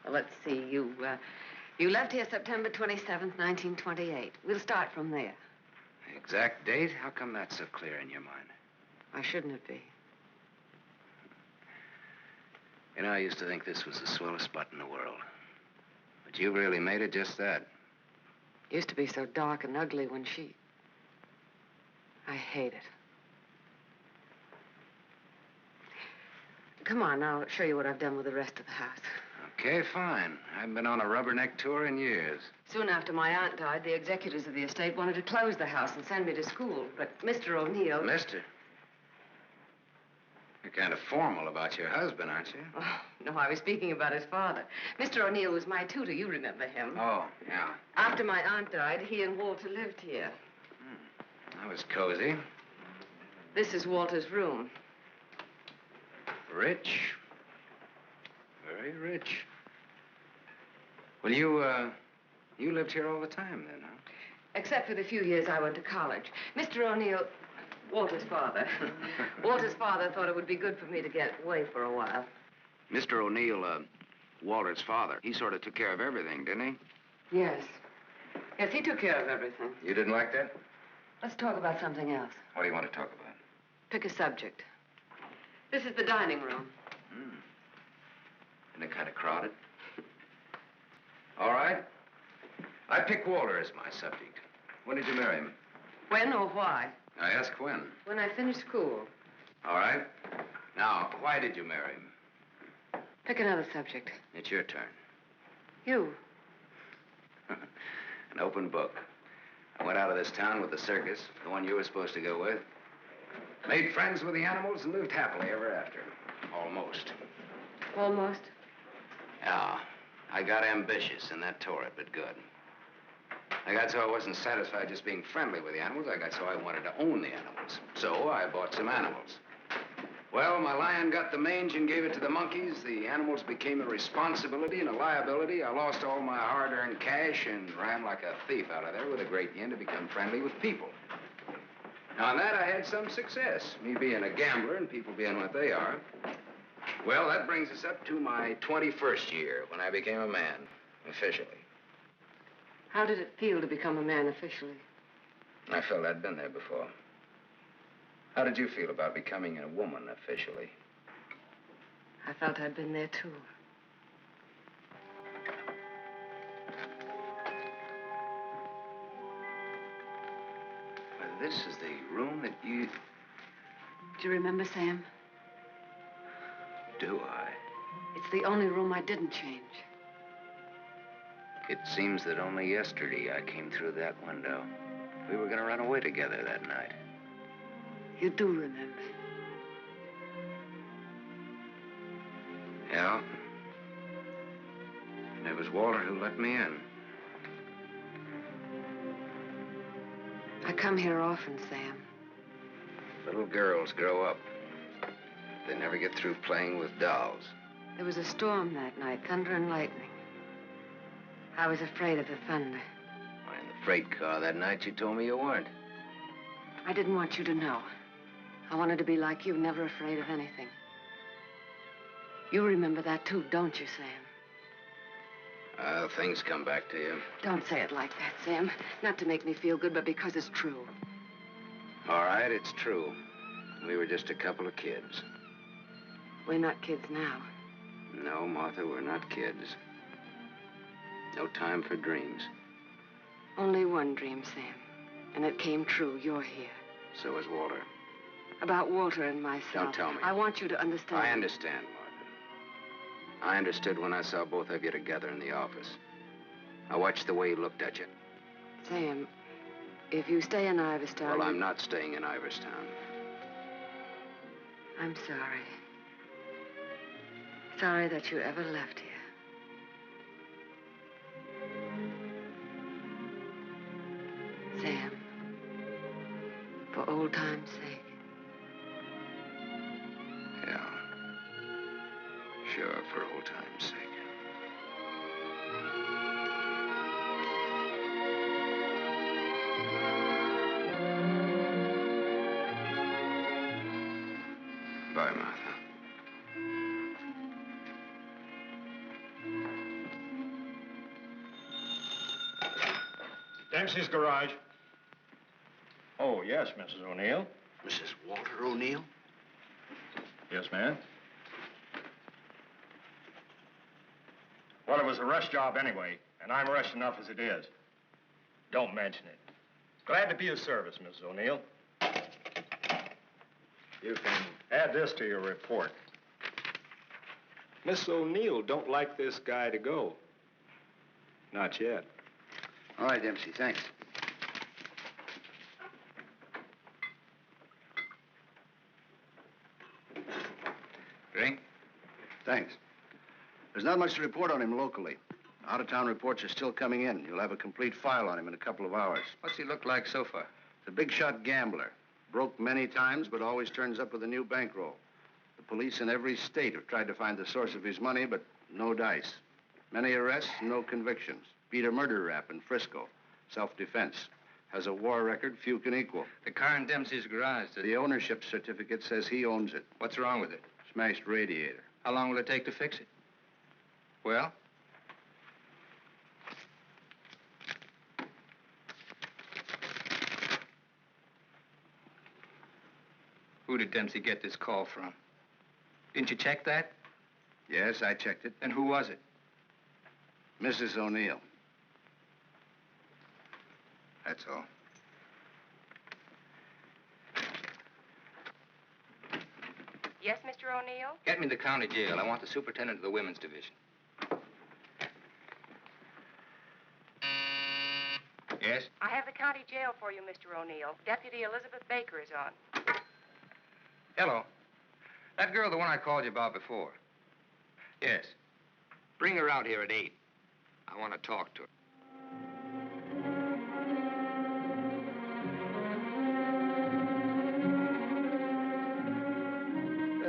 Well, let's see. You left here September 27th, 1928. We'll start from there.
The exact date? How come that's so clear in your mind?
Why shouldn't it be?
You know, I used to think this was the swellest spot in the world. But you really made it just that.
It used to be so dark and ugly when she... I hate it. Come on, I'll show you what I've done with the rest of the house.
Okay, fine. I haven't been on a rubberneck tour in years.
Soon after my aunt died, the executors of the estate wanted to close the house and send me to school. But Mr. O'Neill...
Mister? You're kind of formal about your husband, aren't you?
Oh, no, I was speaking about his father. Mr. O'Neill was my tutor. You remember him.
Oh, yeah.
After my aunt died, he and Walter lived here.
That was cozy.
This is Walter's room.
Rich. Very rich. Well, you lived here all the time then, huh?
Except for the few years I went to college. Mr. O'Neill, Walter's father. Walter's father thought it would be good for me to get away for a while.
Mr. O'Neill, Walter's father, he sort of took care of everything, didn't he?
Yes. Yes, he took care of everything.
You didn't like that?
Let's talk about something else.
What do you want to talk about?
Pick a subject. This is the dining room.
Isn't it kind of crowded? All right. I pick Walter as my subject. When did you marry him?
When or why?
I ask when.
When I finished school.
All right. Now, why did you marry him?
Pick another subject.
It's your turn.
You.
An open book. I went out of this town with the circus, the one you were supposed to go with. Made friends with the animals and lived happily ever after. Almost.
Almost?
Yeah. I got ambitious, and that tore it, but good. I got so I wasn't satisfied just being friendly with the animals. I got so I wanted to own the animals. So I bought some animals. Well, my lion got the mange and gave it to the monkeys. The animals became a responsibility and a liability. I lost all my hard-earned cash and ran like a thief out of there with a great yen to become friendly with people. Now, on that, I had some success, me being a gambler and people being what they are. Well, that brings us up to my 21st year, when I became a man, officially.
How did it feel to become a man officially?
I felt I'd been there before. How did you feel about becoming a woman officially?
I felt I'd been there, too.
Well, this is the room that you...
Do you remember, Sam?
Do I?
It's It's the only room I didn't change.
It seems that only yesterday I came through that window. We were going to run away together that night.
You do remember.
Yeah. And it was Walter who let me in.
I come here often, Sam.
Little girls grow up. They never get through playing with dolls.
There was a storm that night, thunder and lightning. I was afraid of the thunder.
Why, in the freight car that night, you told me you weren't.
I didn't want you to know. I wanted to be like you, never afraid of anything. You remember that too, don't you, Sam?
Things come back to you.
Don't say it like that, Sam. Not to make me feel good, but because it's true.
All right, it's true. We were just a couple of kids.
We're not kids now.
No, Martha, we're not kids. No time for dreams.
Only one dream, Sam. And it came true. You're here.
So is Walter.
About Walter and myself.
Don't tell me.
I want you to understand.
I understand, Martha. I understood when I saw both of you together in the office. I watched the way he looked at you.
Sam, if you stay in Iverstown...
Well, I'm not staying in Iverstown.
I'm sorry. Sorry that you ever left here. Sam, for old time's sake.
Yeah. Sure, for old time's sake. Bye, Martha.
Dempsey's garage. Oh, yes, Mrs. O'Neill.
Mrs. Walter O'Neill?
Yes, ma'am. Well, it was a rush job anyway, and I'm rushed enough as it is. Don't mention it. Glad to be of service, Mrs. O'Neill. You can add this to your report. Miss O'Neill don't like this guy to go. Not yet.
All right, Dempsey, thanks. Drink?
Thanks. There's not much to report on him locally. Out-of-town reports are still coming in. You'll have a complete file on him in a couple of hours.
What's he look like so far?
He's a big-shot gambler. Broke many times, but always turns up with a new bankroll. The police in every state have tried to find the source of his money, but no dice. Many arrests, no convictions. Beat a murder rap in Frisco. Self-defense. Has a war record few can equal.
The car in Dempsey's garage.
The ownership certificate says he owns it.
What's wrong with it?
Smashed radiator.
How long will it take to fix it? Well? Who did Dempsey get this call from? Didn't you check that?
Yes, I checked it.
Then who was it?
Mrs. O'Neill.
That's all.
Yes, Mr. O'Neill?
Get me to the county jail. I want the superintendent of the women's division. Yes?
I have the county jail for you, Mr. O'Neill. Deputy Elizabeth Baker is on.
Hello. That girl, the one I called you about before. Yes. Bring her out here at 8. I want to talk to her.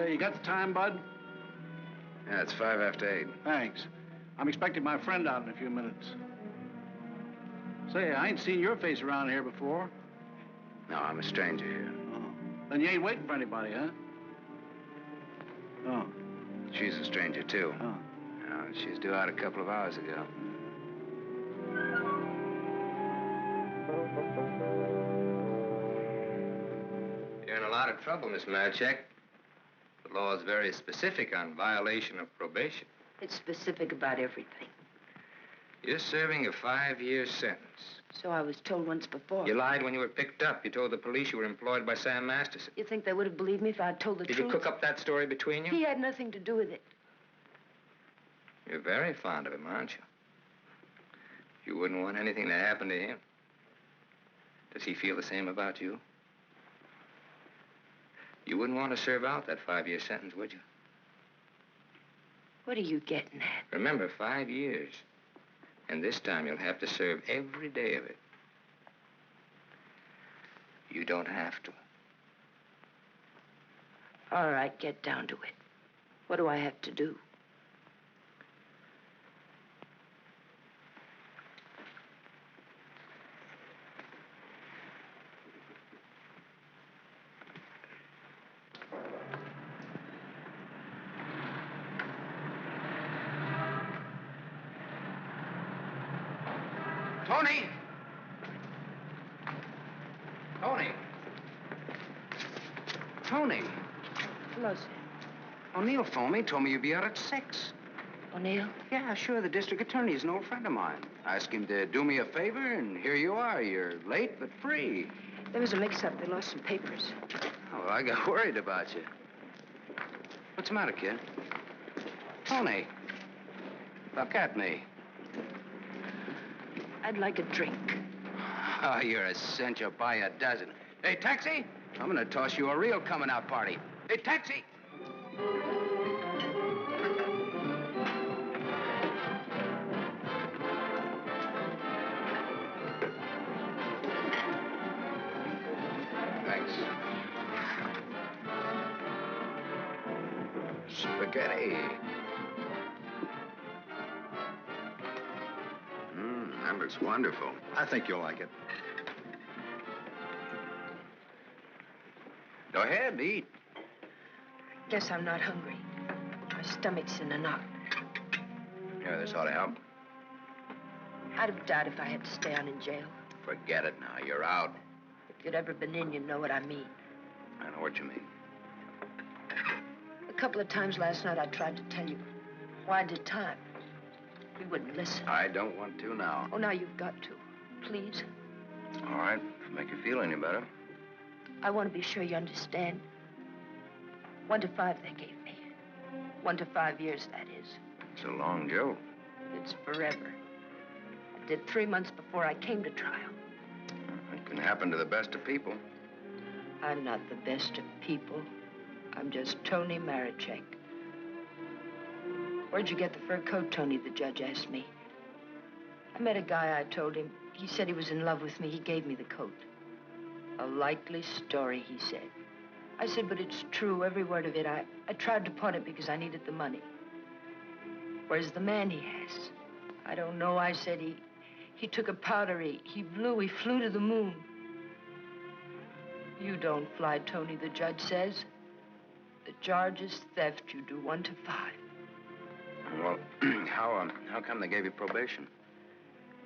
You got the time, Bud?
Yeah, it's 5 after 8.
Thanks. I'm expecting my friend out in a few minutes. Say, I ain't seen your face around here before.
No, I'm a stranger here.
Oh. Then you ain't waiting for anybody, huh? Oh.
She's a stranger, too.
Oh.
She's due out a couple of hours ago. You're in a lot of trouble, Miss Marchek. The law is very specific on violation of probation.
It's specific about everything.
You're serving a 5-year sentence.
So I was told once before.
You lied when you were picked up. You told the police you were employed by Sam Masterson.
You think they would have believed me if I'd told the
Did
truth?
you cook up that story between you?
He had nothing to do with it.
You're very fond of him, aren't you? You wouldn't want anything to happen to him. Does he feel the same about you? You wouldn't want to serve out that 5-year sentence, would you?
What are you getting at?
Remember, 5 years. And this time you'll have to serve every day of it. You don't have to.
All right, get down to it. What do I have to do?
Tony! Tony! Tony!
Hello, sir.
O'Neill phoned me, told me you'd be out at 6.
O'Neill?
Yeah, sure. The district attorney is an old friend of mine. I asked him to do me a favor, and here you are. You're late, but free.
There was a mix-up. They lost some papers.
Oh, well, I got worried about you. What's the matter, kid? Tony, look at me.
I'd like a drink.
Oh, you're a cinch. You'll buy a dozen. Hey, taxi! I'm gonna toss you a real coming-out party. Hey, taxi!
Thanks. Spaghetti. That looks wonderful.
I think you'll like it.
Go ahead, eat.
Guess I'm not hungry. My stomach's in a knot.
Here, this ought to help.
I'd have died if I had to stay on in jail.
Forget it now. You're out.
If you'd ever been in, you'd know what I mean.
I know what you mean.
A couple of times last night I tried to tell you why I did time. You wouldn't listen.
I don't want to now.
Oh, now you've got to. Please.
All right, if it make you feel any better.
I want to be sure you understand. 1 to 5 they gave me. 1 to 5 years, that is.
It's a long joke.
It's forever. I did 3 months before I came to trial.
It can happen to the best of people.
I'm not the best of people. I'm just Tony Marichek. Where'd you get the fur coat, Tony? The judge asked me. I met a guy, I told him. He said he was in love with me. He gave me the coat. A likely story, he said. I said, but it's true, every word of it. I tried to pawn it because I needed the money. Where's the man he has? I don't know, I said. He took a powder, he flew to the moon. You don't fly, Tony, the judge says. The charge is theft. You do 1 to 5.
Well, how come they gave you probation?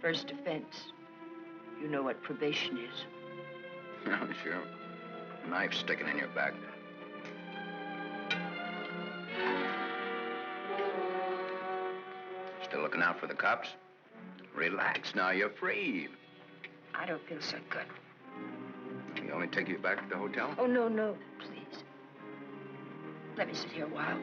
First offense. You know what probation is.
Oh, sure. Knife sticking in your back. Still looking out for the cops? Relax now, you're free.
I don't feel so good.
You only take you back to the hotel?
Oh, no, please. Let me sit here a while.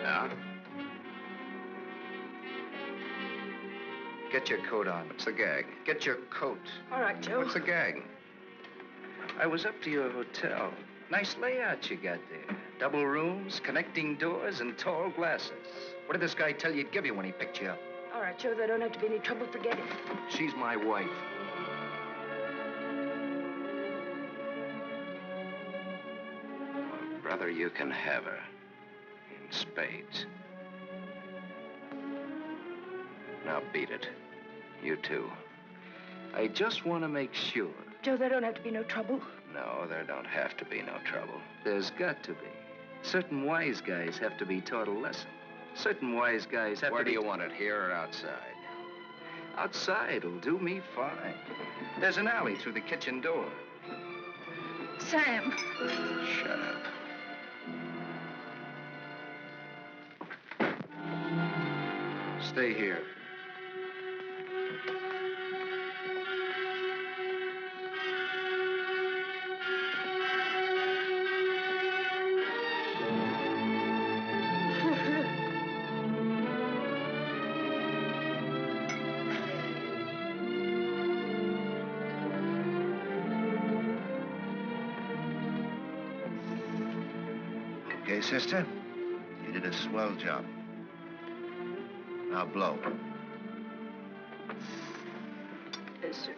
Now? Get your coat on. What's the gag? Get your coat.
All right, Joe.
What's the gag?
I was up to your hotel. Nice layout you got there. Double rooms, connecting doors, and tall glasses. What did this guy tell you he'd give you when he picked you up?
All right, Joe, there don't have to be any trouble. Forget it.
She's my wife.
Well, brother, you can have her. In spades. Now beat it. You too.
I just want to make sure.
Joe, there don't have to be no trouble.
No, there don't have to be no trouble.
There's got to be. Certain wise guys have to be taught a lesson. Certain wise guys have
Where
to be...
do you want it, here or outside?
Outside'll do me fine. There's an alley through the kitchen door.
Sam.
Shut up.
Stay here. Okay, sister? You did a swell job. Now blow.
Yes, sir.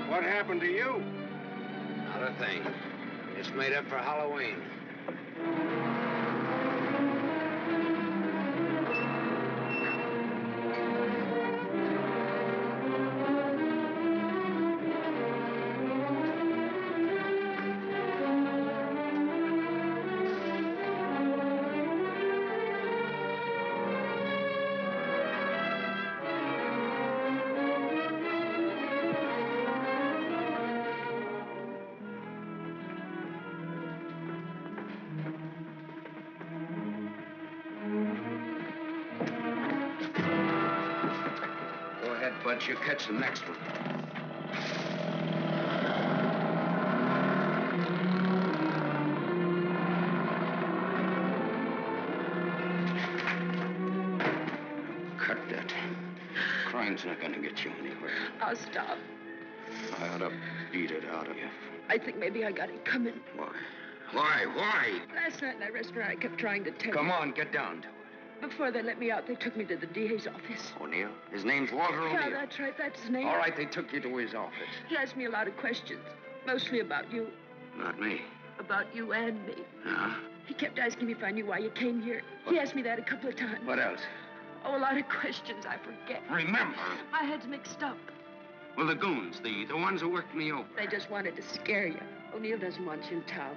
What happened to you?
Not a thing. Just made up for Halloween.
Go ahead, Bud. You catch the next one. Cut that. Crime's not gonna get you anywhere.
I'll stop.
I ought to beat it out of you.
I think maybe I got it coming.
Why? Why?
Last night in that restaurant, I kept trying to tell
Come
you.
on, get down to it.
Before they let me out, they took me to the DA's office.
O'Neill? His name's Walter O'Neill.
Yeah, that's right. That's his name.
All right, they took you to his office.
He asked me a lot of questions, mostly about you.
Not me.
About you and me.
Huh?
He kept asking me if I knew why you came here. He asked me that a couple of times.
What else?
Oh, a lot of questions I forget.
Remember.
My head's mixed up.
Well, the goons, the ones who worked me over.
They just wanted to scare you. O'Neill doesn't want you in town.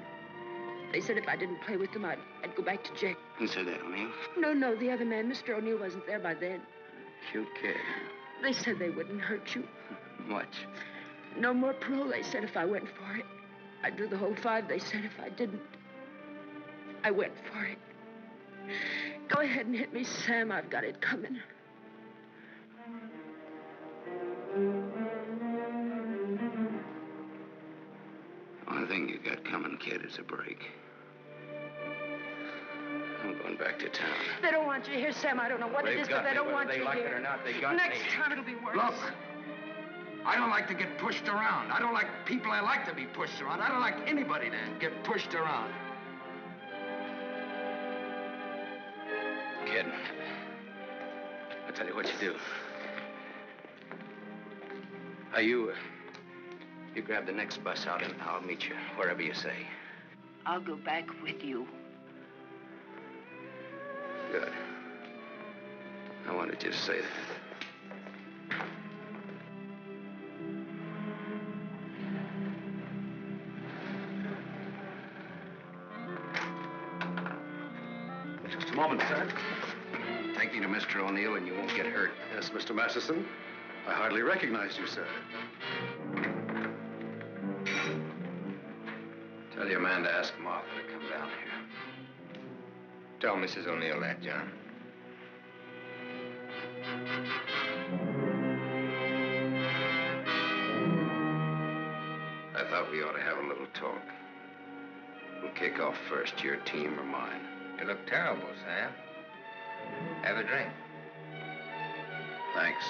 They said if I didn't play with them, I'd go back to jail.
Who said that, O'Neill?
No, the other man, Mr. O'Neill, wasn't there by then.
Cute kid.
They said they wouldn't hurt you.
Much.
No more parole, they said, if I went for it. I'd do the whole 5, they said, if I didn't. I went for it. Go ahead and hit me, Sam. I've got it coming.
One thing you got coming, kid, is a break. I'm going back to town.
They don't want you here, Sam. I don't know what it is, but they don't want you here.
Whether they like it or not, they got
Next
me.
time it'll be worse.
Look, I don't like to get pushed around. I don't like people I like to be pushed around. I don't like anybody to get pushed around. Kid, I'll tell you what you do. You grab the next bus out and I'll meet you wherever you say.
I'll go back with you.
Good. I wanted you to say that.
Just a moment, sir.
Take me to Mr. O'Neill and you won't get hurt.
Yes, Mr. Masterson.
I hardly recognized you, sir.
Tell your man to ask Martha to come down here. Tell Mrs. O'Neill that, John. I thought we ought to have a little talk. We'll kick off first, your team or mine.
You look terrible, Sam. Have a drink.
Thanks.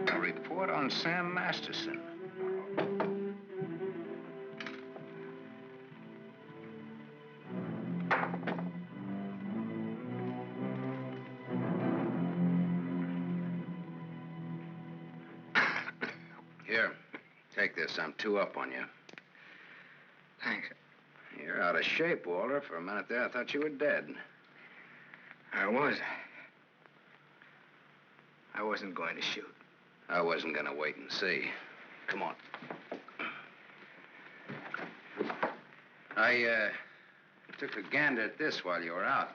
A report on Sam Masterson.
Here, take this. I'm 2 up on you.
Thanks.
You're out of shape, Walter. For a minute there, I thought you were dead.
I was. I wasn't going to shoot.
I wasn't going to wait and see. Come on. I took a gander at this while you were out.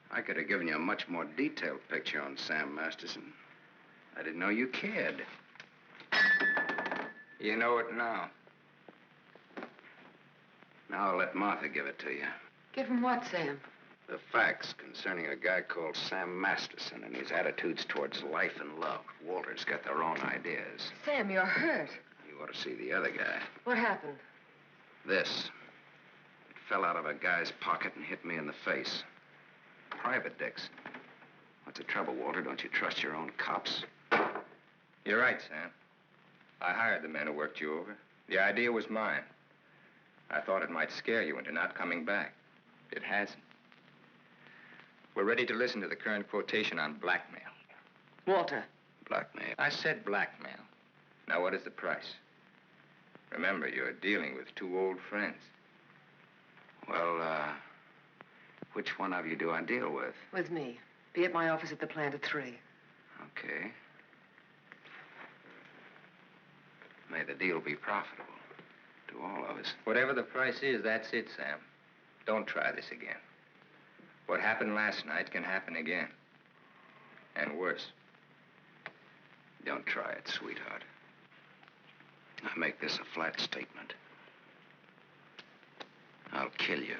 I could have given you a much more detailed picture on Sam Masterson. I didn't know you cared.
You know it now.
Now I'll let Martha give it to you.
Give him what, Sam?
The facts concerning a guy called Sam Masterson and his attitudes towards life and love. Walter's got their own ideas.
Sam, you're hurt.
You ought to see the other guy.
What happened?
This. It fell out of a guy's pocket and hit me in the face. Private dicks. What's the trouble, Walter? Don't you trust your own cops?
You're right, Sam. I hired the men who worked you over. The idea was mine. I thought it might scare you into not coming back. It hasn't. We're ready to listen to the current quotation on blackmail.
Walter.
Blackmail?
I said blackmail. Now, what is the price? Remember, you're dealing with 2 old friends.
Well, which one of you do I deal with?
With me. Be at my office at the plant at 3.
Okay. May the deal be profitable to all of us.
Whatever the price is, that's it, Sam. Don't try this again. What happened last night can happen again. And worse.
Don't try it, sweetheart. I make this a flat statement. I'll kill you.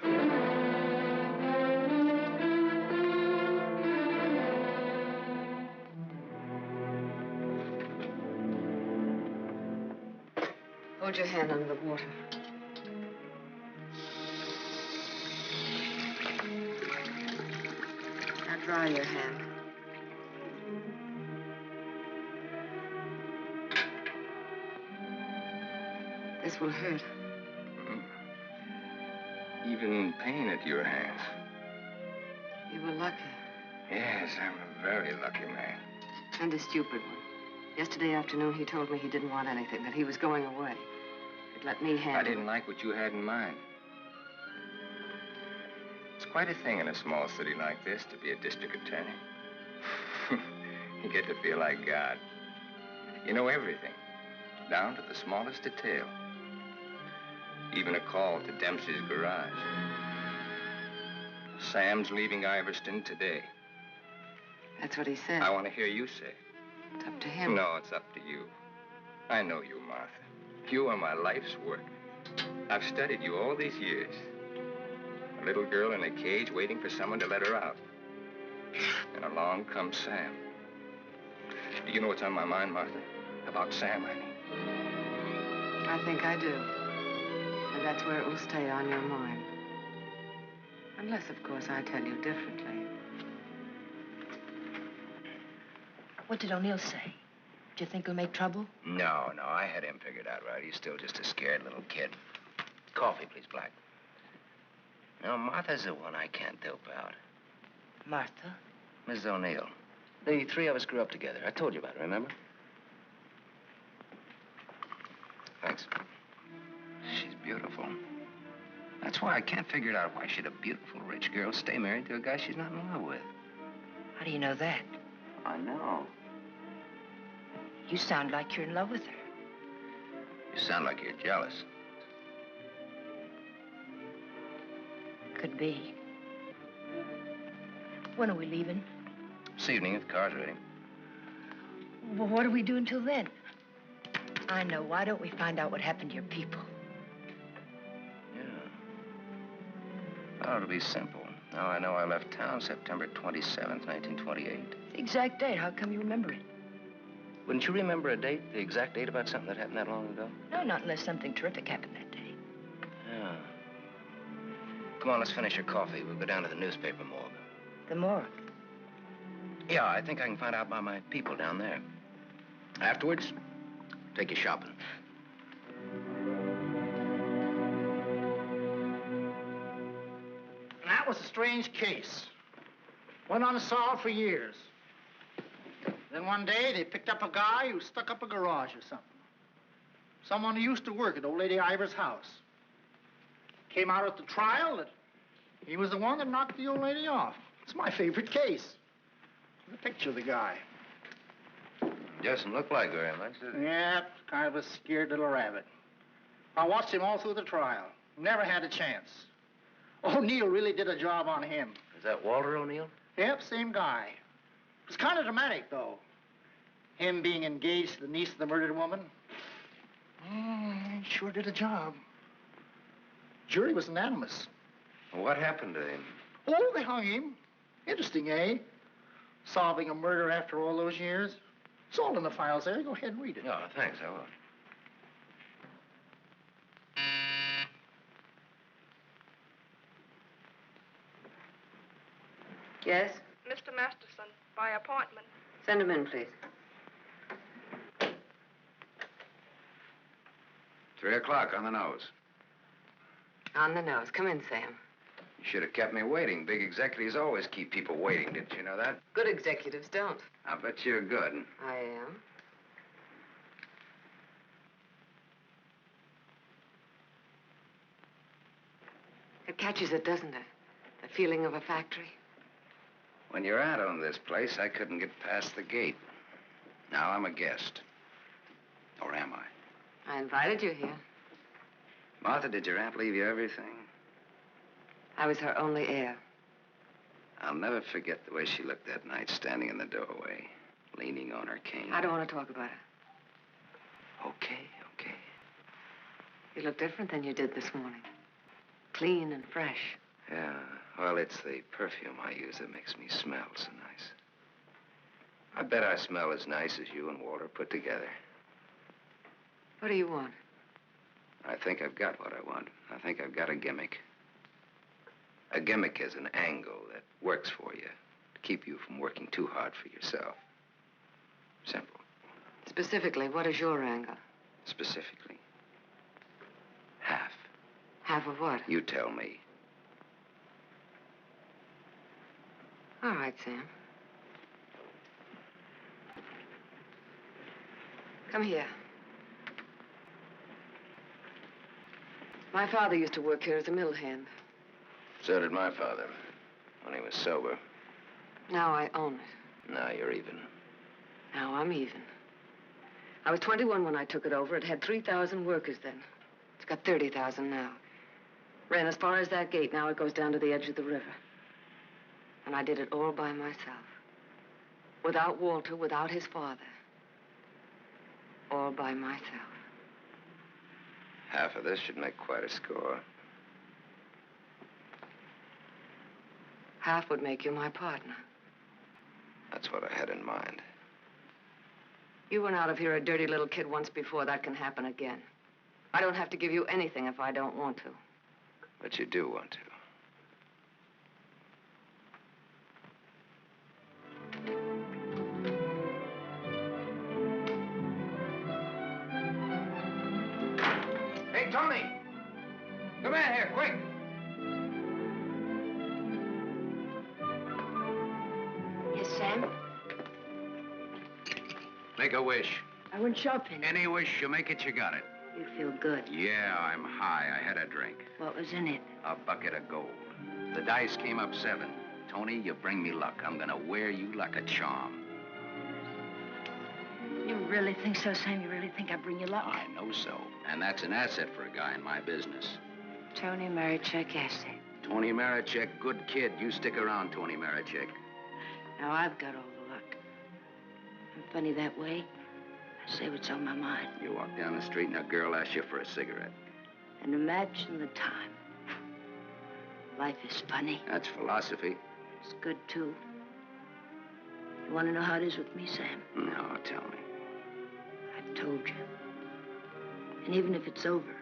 Hold your hand under the water. Now dry your hand. This will hurt.
Even pain at your hands.
You were lucky.
Yes, I'm a very lucky man.
And a stupid one. Yesterday afternoon, he told me he didn't want anything, that he was going away. He'd let me handle it.
I didn't like what you had in mind. It's quite a thing in a small city like this to be a district attorney. You get to feel like God. You know everything, down to the smallest detail. Even a call to Dempsey's garage. Sam's leaving Iverston today.
That's what he said.
I want to hear you say it.
It's up to him.
No, it's up to you. I know you, Martha. You are my life's work. I've studied you all these years. A little girl in a cage waiting for someone to let her out. And along comes Sam. Do you know what's on my mind, Martha? About Sam, I mean.
I think I do. And that's where it will stay on your mind. Unless, of course, I tell you differently.
What did O'Neill say? Do you think he'll make trouble?
No, I had him figured out right. He's still just a scared little kid. Coffee, please, Black. No, Martha's the one I can't dope out.
Martha?
Mrs. O'Neill. The three of us grew up together. I told you about it, remember? Thanks. She's beautiful. That's why I can't figure it out why should a beautiful rich girl stay married to a guy she's not in love with.
How do you know that?
I know.
You sound like you're in love with her.
You sound like you're jealous.
Could be. When are we leaving?
This evening, if the car's ready.
Well, what do we do until then? I know. Why don't we find out what happened to your people?
Oh, it'll be simple. Now I know I left town September 27th, 1928.
The exact date. How come you remember it?
Wouldn't you remember a date, the exact date about something that happened that long ago?
No, not unless something terrific happened that day.
Yeah. Come on, let's finish your coffee. We'll go down to the newspaper morgue.
The morgue?
Yeah, I think I can find out about my people down there. Afterwards, take you shopping.
That was a strange case. Went unsolved for years. Then one day, they picked up a guy who stuck up a garage or something. Someone who used to work at old lady Ivers' house. Came out at the trial that he was the one that knocked the old lady off. It's my favorite case. The picture of the guy.
Doesn't look like very much, does it?
Yeah, kind of a scared little rabbit. I watched him all through the trial. Never had a chance. O'Neill really did a job on him.
Is that Walter O'Neill?
Yep, same guy. It was kind of dramatic, though. Him being engaged to the niece of the murdered woman. He sure did a job. Jury was unanimous.
What happened to him?
Oh, they hung him. Interesting, eh? Solving a murder after all those years. It's all in the files there. Go ahead and read it.
Oh, thanks, I will.
Yes?
Mr. Masterson, by appointment.
Send him in, please.
3 o'clock on the nose.
On the nose. Come in, Sam.
You should have kept me waiting. Big executives always keep people waiting. Didn't you know that?
Good executives don't.
I bet you're good.
I am. It catches it, doesn't it? The feeling of a factory.
When your aunt owned this place, I couldn't get past the gate. Now I'm a guest. Or am I?
I invited you here.
Martha, did your aunt leave you everything?
I was her only heir.
I'll never forget the way she looked that night, standing in the doorway, leaning on her cane.
I don't want to talk about it.
Okay.
You look different than you did this morning. Clean and fresh.
Yeah, well, it's the perfume I use that makes me smell so nice. I bet I smell as nice as you and Walter put together.
What do you want?
I think I've got what I want. I think I've got a gimmick. A gimmick is an angle that works for you to keep you from working too hard for yourself. Simple.
Specifically, what is your angle?
Specifically, half.
Half of what?
You tell me.
All right, Sam. Come here. My father used to work here as a mill hand.
So did my father, when he was sober.
Now I own it.
Now you're even.
Now I'm even. I was 21 when I took it over. It had 3,000 workers then. It's got 30,000 now. Ran as far as that gate. Now it goes down to the edge of the river. And I did it all by myself. Without Walter, without his father. All by myself.
Half of this should make quite a score.
Half would make you my partner.
That's what I had in mind.
You went out of here a dirty little kid once before. That can happen again. I don't have to give you anything if I don't want to.
But you do want to.
Hey, Tony! Come in here, quick!
Make a wish.
I went shopping.
Any wish you make it, you got it.
You feel good.
Yeah, I'm high. I had a drink.
What was in it?
A bucket of gold. The dice came up 7. Tony, you bring me luck. I'm gonna wear you like a charm.
You really think so, Sam? You really think I bring you luck?
I know so. And that's an asset for a guy in my business.
Tony Marichek asset.
Tony Marichek, good kid. You stick around, Tony Marichek.
Now I've got all the luck. I'm funny that way. I say what's on my mind.
You walk down the street and a girl asks you for a cigarette.
And imagine the time. Life is funny.
That's philosophy.
It's good, too. You want to know how it is with me, Sam?
No, tell me.
I've told you. And even if it's over,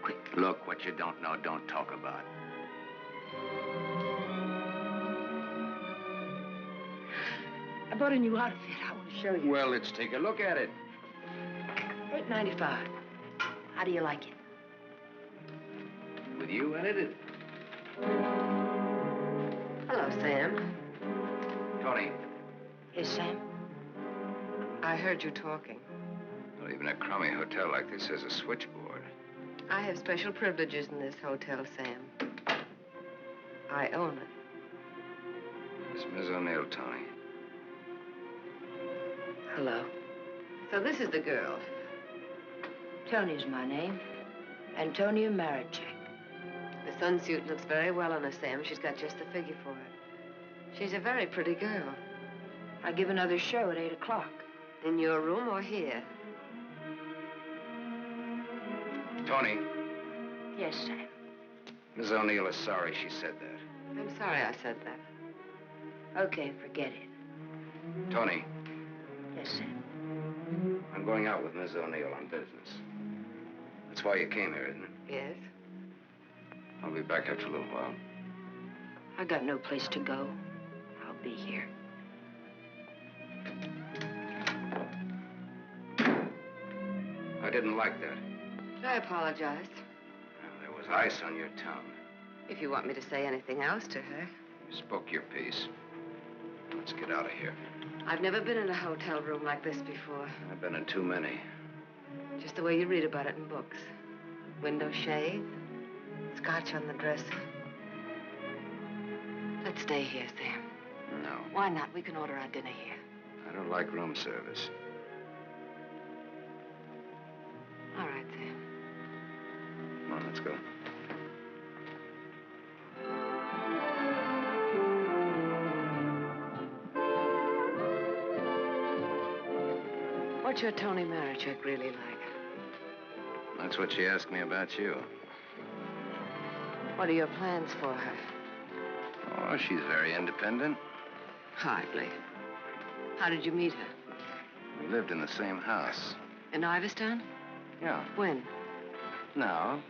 quick.
Look, what you don't know, don't talk about.
I bought a new outfit. I want to show you.
Well, let's take a look at it.
$8.95. How do you like it?
With you in it?
Hello, Sam.
Tony.
Yes, Sam?
I heard you talking.
Well, even a crummy hotel like this has a switchboard.
I have special privileges in this hotel, Sam. I own it.
It's Miss O'Neill, Tony.
Hello.
So this is the girl.
Tony's my name. Antonia Marichek.
The sunsuit looks very well on her, Sam. She's got just the figure for it. She's a very pretty girl.
I give another show at 8 o'clock.
In your room or here?
Tony.
Yes, Sam.
Miss O'Neill is sorry she said that.
I'm sorry I said that.
Okay, forget it.
Tony.
Yes, Sam.
I'm going out with Miss O'Neill on business. That's why you came here, isn't it?
Yes.
I'll be back after a little while.
I got no place to go. I'll be here.
I didn't like that.
I apologize.
There was ice on your tongue.
If you want me to say anything else to her.
You spoke your piece. Let's get out of here.
I've never been in a hotel room like this before.
I've been in too many.
Just the way you read about it in books. Window shade, scotch on the dresser. Let's stay here, Sam.
No.
Why not? We can order our dinner here.
I don't like room service.
All right, Sam.
Come on, let's go.
What's your Tony Marichek really like?
That's what she asked me about you.
What are your plans for her?
Oh, she's very independent.
Hardly. How did you meet her?
We lived in the same house.
In Iverstown?
Yeah.
When?
Now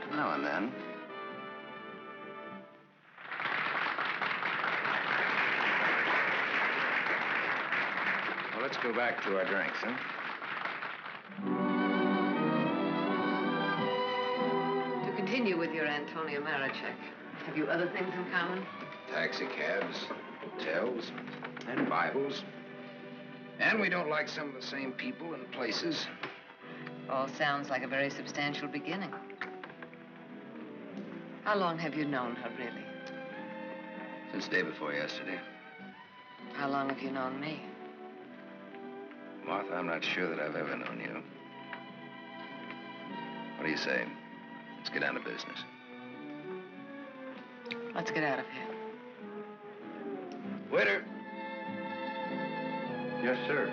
and then. Well, let's go back to our drinks, huh?
To continue with your Antonia Marichek, have you other things in common?
Taxicabs, hotels, and Bibles. And we don't like some of the same people and places.
All sounds like a very substantial beginning. How long have you known her, really?
Since day before yesterday.
How long have you known me?
Martha, I'm not sure that I've ever known you. What do you say? Let's get down to business.
Let's get out of here.
Waiter.
Yes, sir.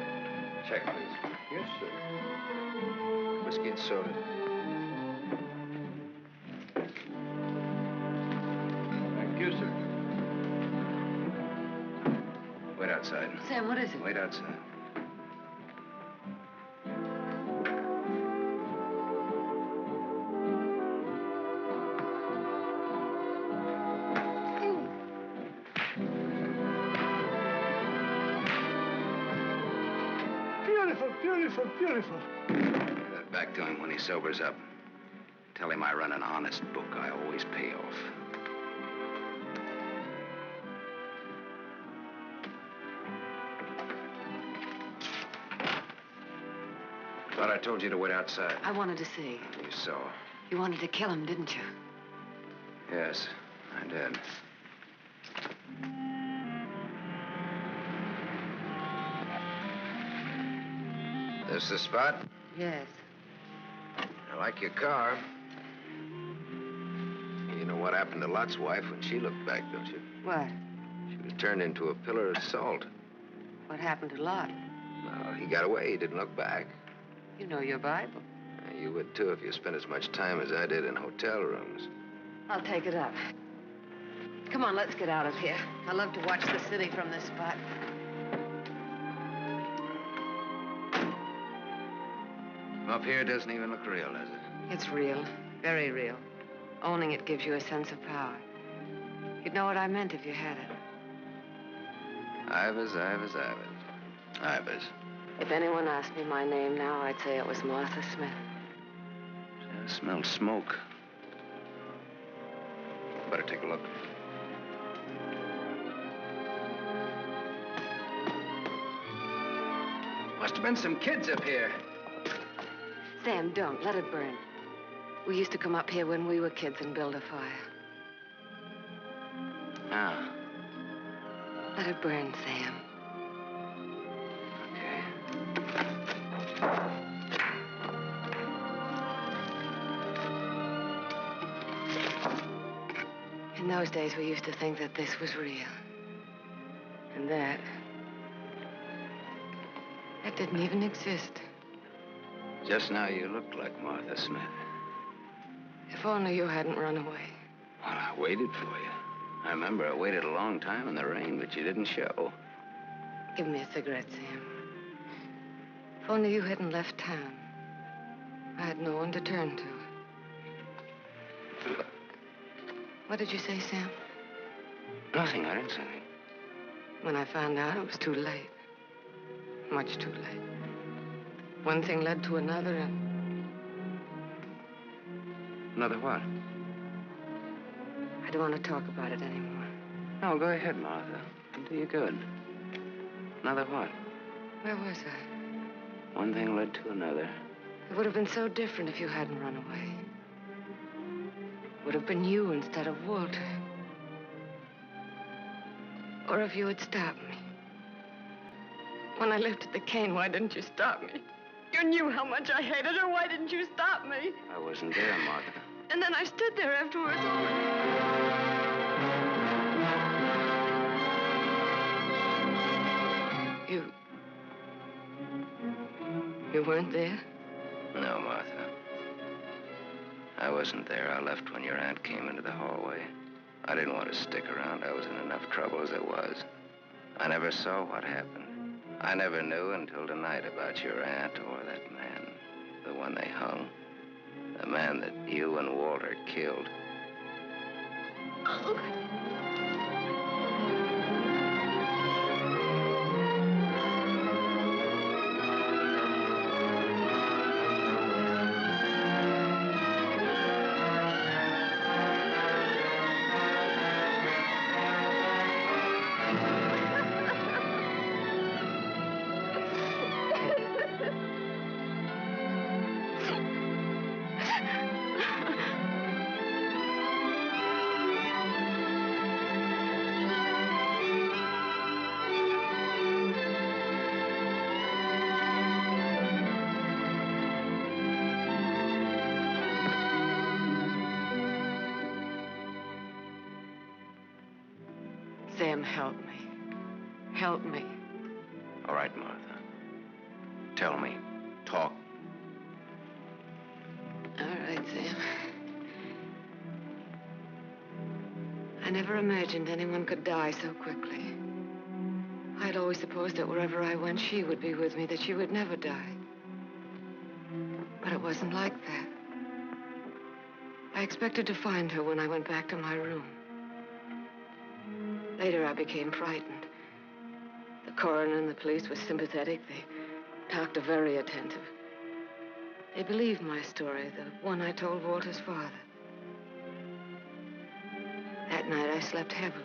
Check, please.
Yes, sir. Whiskey and soda. Thank you, sir.
Wait outside.
Sam, what is it?
Wait outside.
Beautiful, beautiful.
Give that back to him when he sobers up. Tell him I run an honest book. I always pay off. I told you to wait outside.
I wanted to see.
You saw.
You wanted to kill him, didn't you?
Yes, I did. This the spot?
Yes.
I like your car. You know what happened to Lot's wife when she looked back, don't you?
What?
She was turned into a pillar of salt.
What happened to Lot?
No, he got away. He didn't look back.
You know your Bible.
You would, too, if you spent as much time as I did in hotel rooms.
I'll take it up. Come on, let's get out of here. I love to watch the city from this spot.
Up here, it doesn't even look real, does it?
It's real. Very real. Owning it gives you a sense of power. You'd know what I meant if you had it.
Ivers, Ivers, Ivers. Ivers.
If anyone asked me my name now, I'd say it was Martha Smith.
I smell smoke. Better take a look. Must have been some kids up here.
Sam, don't. Let it burn. We used to come up here when we were kids and build a fire.
Ah.
Let it burn, Sam. In those days, we used to think that this was real. And that didn't even exist.
Just now, you looked like Martha Smith.
If only you hadn't run away.
Well, I waited for you. I remember I waited a long time in the rain, but you didn't show.
Give me a cigarette, Sam. If only you hadn't left town. I had no one to turn to. What did you say, Sam?
Nothing. I didn't say anything.
When I found out, it was too late. Much too late. One thing led to another, and...
Another what?
I don't want to talk about it anymore.
No, go ahead, Martha. It'll do you good. Another what?
Where was I?
One thing led to another.
It would have been so different if you hadn't run away. It would have been you instead of Walter. Or if you had stopped me. When I lifted the cane, why didn't you stop me? You knew how much I hated her. Why didn't you stop me?
I wasn't there, Martha.
And then I stood there afterwards. You weren't there?
No, Martha. I wasn't there. I left when your aunt came into the hallway. I didn't want to stick around. I was in enough trouble as it was. I never saw what happened. I never knew until tonight about your aunt or that man, the one they hung. The man that you and Walter killed.
Oh. Sam, help me. Help me.
All right, Martha. Tell me. Talk.
All right, Sam. I never imagined anyone could die so quickly. I'd always supposed that wherever I went, she would be with me, that she would never die. But it wasn't like that. I expected to find her when I went back to my room. Later, I became frightened. The coroner and the police were sympathetic. They talked very attentive. They believed my story, the one I told Walter's father. That night, I slept heavily,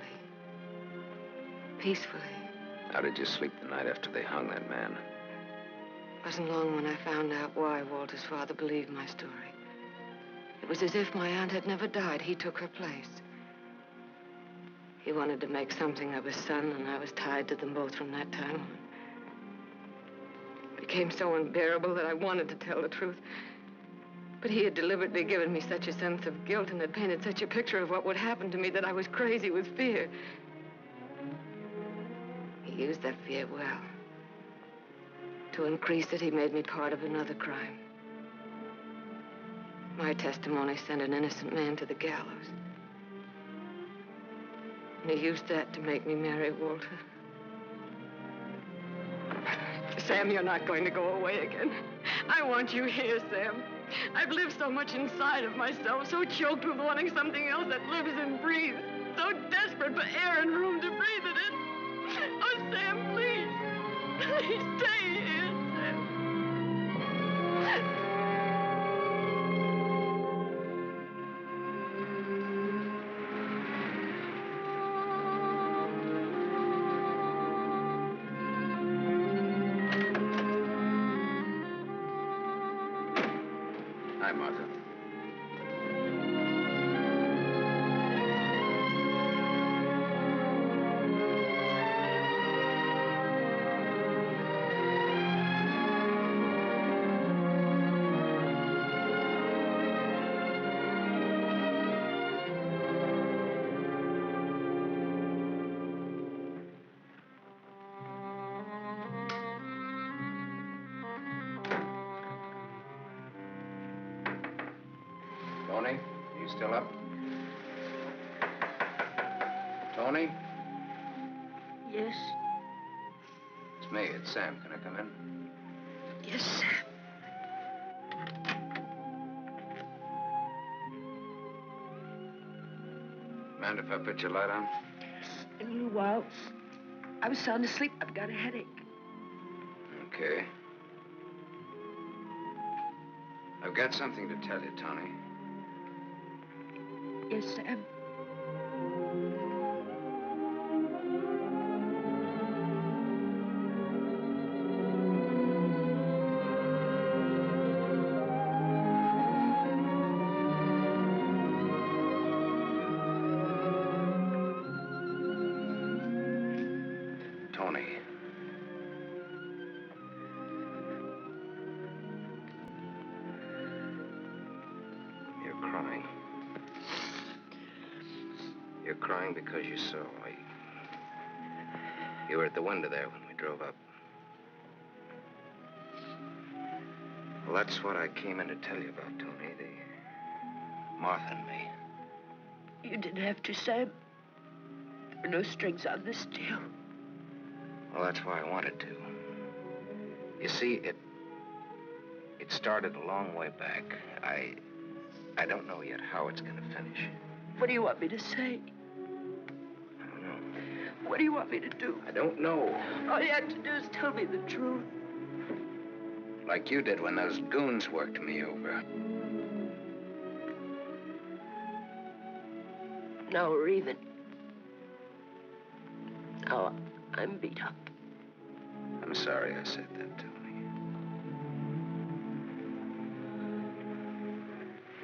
peacefully.
How did you sleep the night after they hung that man?
It wasn't long when I found out why Walter's father believed my story. It was as if my aunt had never died. He took her place. He wanted to make something of his son, and I was tied to them both from that time on. It became so unbearable that I wanted to tell the truth. But he had deliberately given me such a sense of guilt and had painted such a picture of what would happen to me that I was crazy with fear. He used that fear well. To increase it, he made me part of another crime. My testimony sent an innocent man to the gallows. And he used that to make me marry Walter. Sam, you're not going to go away again. I want you here, Sam. I've lived so much inside of myself, so choked with wanting something else that lives and breathes, so desperate for air and room to breathe it in. Oh, Sam, please. Please stay here, Sam.
Hi, Martha. Tony, you still up? Tony?
Yes?
It's me. It's Sam. Can I come in?
Yes, Sam.
Mind if I put your light on?
In a little while. I was sound asleep. I've got a headache.
Okay. I've got something to tell you, Tony.
Yes, Sam.
Tony. You're crying. You're crying because you saw me. You were at the window there when we drove up. Well, that's what I came in to tell you about, Tony. The Martha and me.
You didn't have to, Sam. There were no strings on this deal.
Well, that's why I wanted to. You see, it started a long way back. I don't know yet how it's going to finish.
What do you want me to say?
I don't know.
What do you want me to do?
I don't know.
All you have to do is tell me the truth.
Like you did when those goons worked me over.
Now we're even. Now I'm beat up.
I'm sorry I said that, Tony.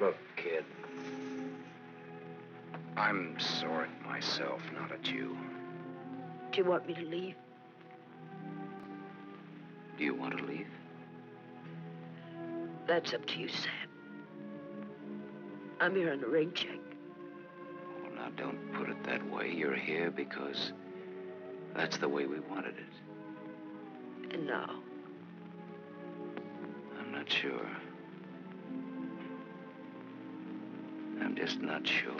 Look, kid. I'm sore at myself, not at you.
Do you want me to leave?
Do you want to leave?
That's up to you, Sam. I'm here on a rain check.
Well, now, don't put it that way. You're here because that's the way we wanted it.
And now?
I'm not sure. I'm just not sure.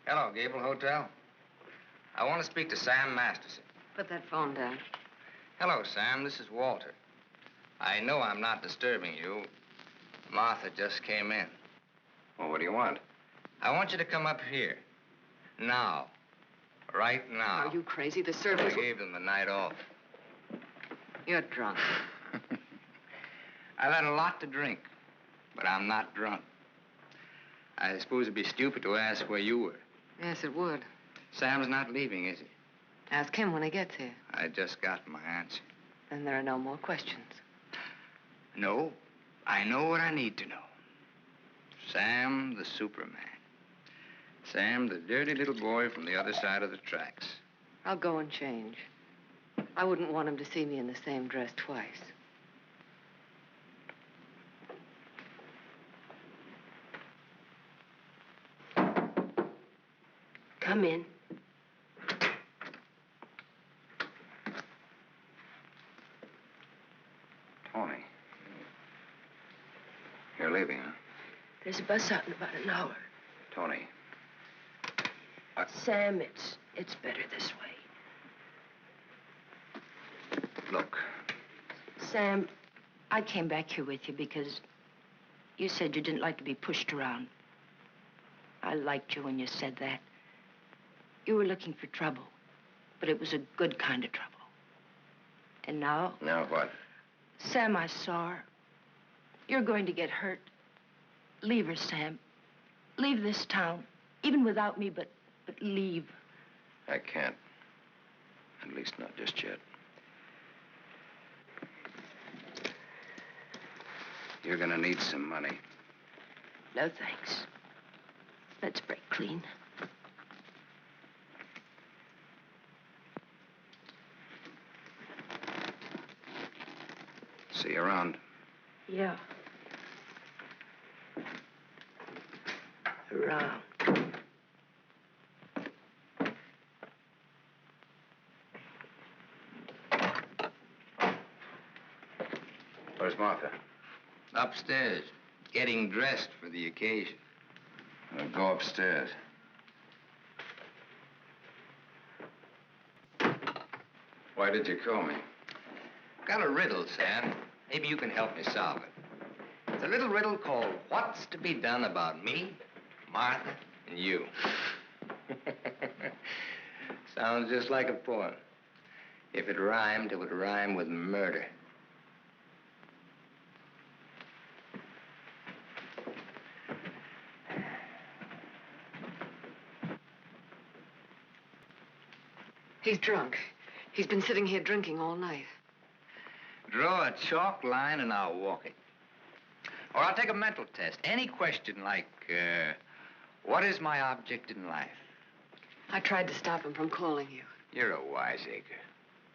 Hello, Gable Hotel. I want to speak to Sam Masterson.
Put that phone down.
Hello, Sam. This is Walter. I know I'm not disturbing you. Martha just came in.
Well, what do you want?
I want you to come up here. Now.
Right now.
Are you crazy? The servants...
I gave them the night off.
You're drunk.
I've had a lot to drink, but I'm not drunk. I suppose it'd be stupid to ask where you were.
Yes, it would.
Sam's not leaving, is he?
Ask him when he gets here.
I just got my answer.
Then there are no more questions.
No, I know what I need to know. Sam, the Superman. Sam, the dirty little boy from the other side of the tracks.
I'll go and change. I wouldn't want him to see me in the same dress twice.
Come in.
Tony. You're leaving, huh?
There's a bus out in about an hour.
Tony.
Sam, it's better this way.
Look.
Sam, I came back here with you because you said you didn't like to be pushed around. I liked you when you said that. You were looking for trouble, but it was a good kind of trouble. And now...
Now what?
Sam, I saw her. You're going to get hurt. Leave her, Sam. Leave this town, even without me, but leave.
I can't. At least not just yet. You're gonna need some money.
No, thanks. Let's break clean.
See you around.
Yeah. Around.
Where's Martha? Upstairs, getting dressed for the occasion. I'll go upstairs. Why did you call me? Got a riddle, Sam. Maybe you can help me solve it. It's a little riddle called What's to Be Done About Me, Martha, and You. Sounds just like a poem. If it rhymed, it would rhyme with murder.
He's drunk. He's been sitting here drinking all night.
Draw a chalk line and I'll walk it. Or I'll take a mental test. Any question like, what is my object in life?
I tried to stop him from calling you.
You're a wiseacre.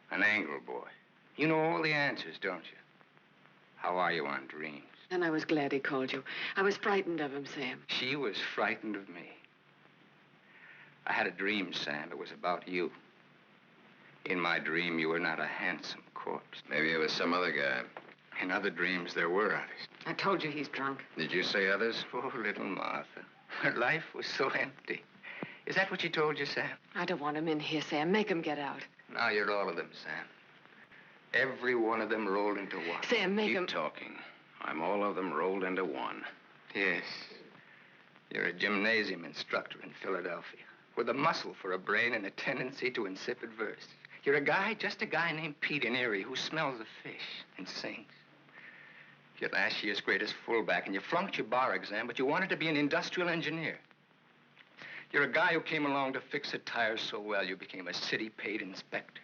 An angle boy. You know all the answers, don't you? How are you on dreams?
And I was glad he called you. I was frightened of him, Sam.
She was frightened of me. I had a dream, Sam. It was about you. In my dream, you were not a handsome corpse. Maybe it was some other guy. In other dreams, there were others.
I told you he's drunk.
Did you say others? Poor little Martha. Her life was so empty. Is that what she told you, Sam?
I don't want him in here, Sam. Make him get out.
Now you're all of them, Sam. Every one of them rolled into one.
Sam, make him...
Keep talking. I'm all of them rolled into one. Yes. You're a gymnasium instructor in Philadelphia with a muscle for a brain and a tendency to insipid verse. You're a guy, just a guy named Pete in Erie who smells of fish and sings. You're last year's greatest fullback, and you flunked your bar exam, but you wanted to be an industrial engineer. You're a guy who came along to fix a tire so well you became a city-paid inspector.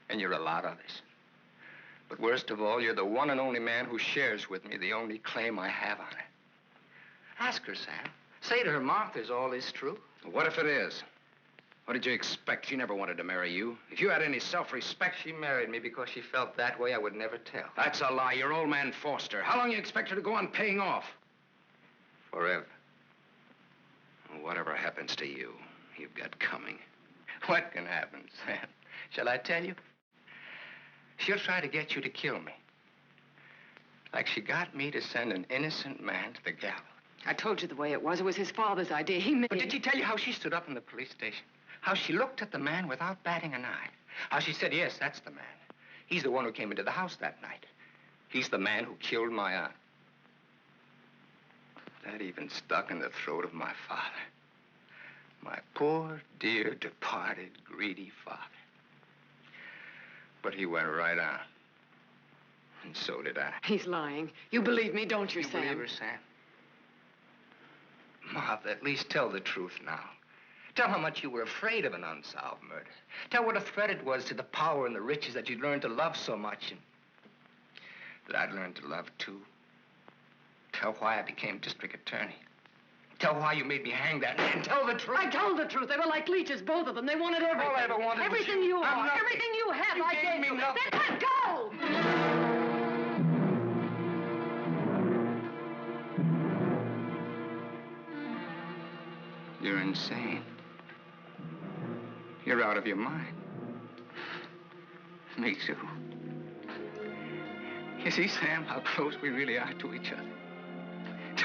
And you're a lot others. But worst of all, you're the one and only man who shares with me the only claim I have on her. Ask her, Sam. Say to her, Martha's all is true.
What if it is? What did you expect? She never wanted to marry you. If you had any self-respect...
She married me because she felt that way. I would never tell.
That's a lie. Your old man forced her. How long you expect her to go on paying off?
Forever.
Whatever happens to you, you've got coming.
What can happen, Sam? Shall I tell you? She'll try to get you to kill me. Like she got me to send an innocent man to the gallows.
I told you the way it was. It was his father's idea. He made...
But did she tell you how she stood up in the police station? How she looked at the man without batting an eye? How she said, yes, that's the man. He's the one who came into the house that night. He's the man who killed my aunt. That even stuck in the throat of my father.
My poor, dear, departed, greedy father. But he went right on. And so did I.
He's lying. You believe me, don't you,
You
Sam?
believe her, Sam? Martha, at least tell the truth now. Tell how much you were afraid of an unsolved murder. Tell what a threat it was to the power and the riches that you'd learned to love so much and that I'd learned to love too. Tell why I became district attorney. Tell why you made me hang that man. Tell the truth.
I told the truth. They were like leeches, both of them. They wanted everything.
All I ever wanted was
everything
you.
you
I'm
are,
nothing.
everything you have,
You
I
gave
gave
me
you.
nothing.
Then let go!
You're insane. You're out of your mind. Me too. You see, Sam, how close we really are to each other.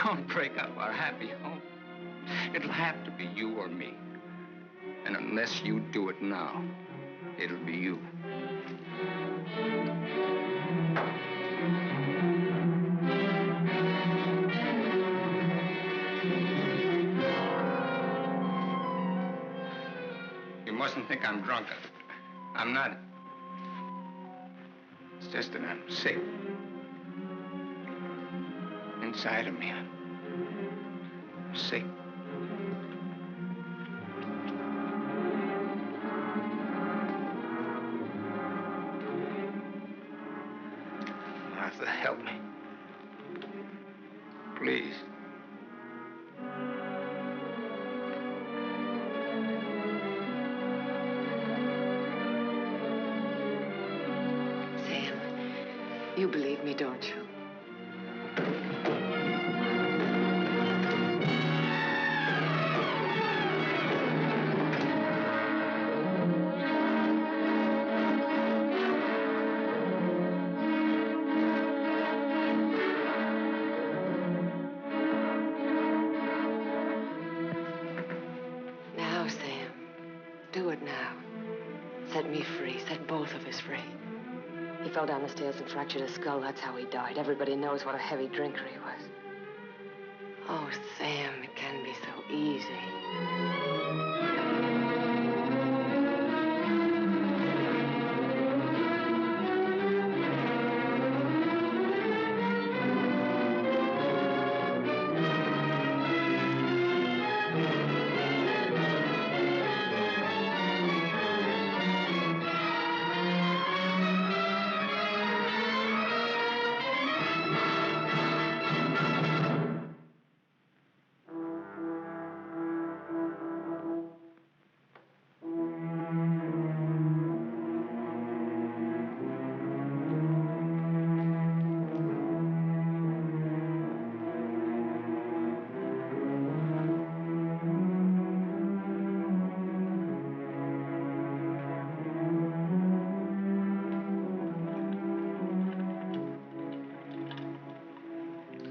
Don't break up our happy home. It'll have to be you or me. And unless you do it now, it'll be you. You mustn't think I'm drunk. I'm not. It's just that I'm sick. Inside of me, I'm sick. Martha, help me. Please.
Sam, you believe me, don't you? Now, Sam, do it now. Set me free. Set both of us free. He fell down the stairs and fractured his skull. That's how he died. Everybody knows what a heavy drinker he was. Oh, Sam, it can be so easy.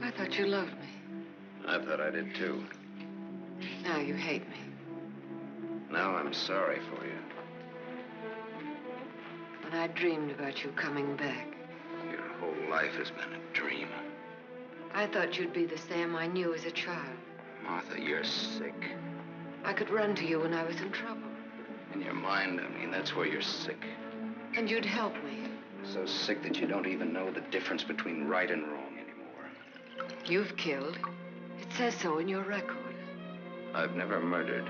I thought you loved me.
I thought I did too.
Now you hate me.
Now I'm sorry for you.
When I dreamed about you coming back,
Your whole life has been a dream.
I thought you'd be the Sam I knew as a child.
Martha, you're sick.
I could run to you when I was in trouble.
In your mind, I mean, that's where you're sick.
And you'd help me.
So sick that you don't even know the difference between right and wrong anymore.
You've killed. It says so in your record.
I've never murdered.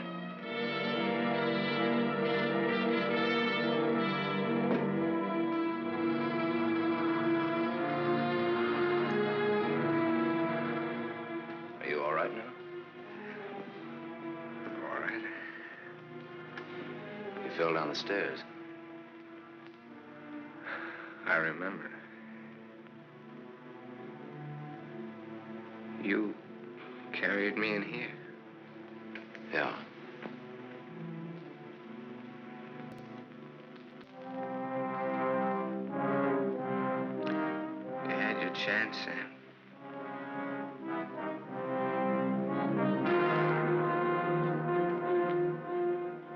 Are you all right now?
I'm all right.
You fell down the stairs.
I remember. You carried me in here.
Yeah.
You had your chance, Sam.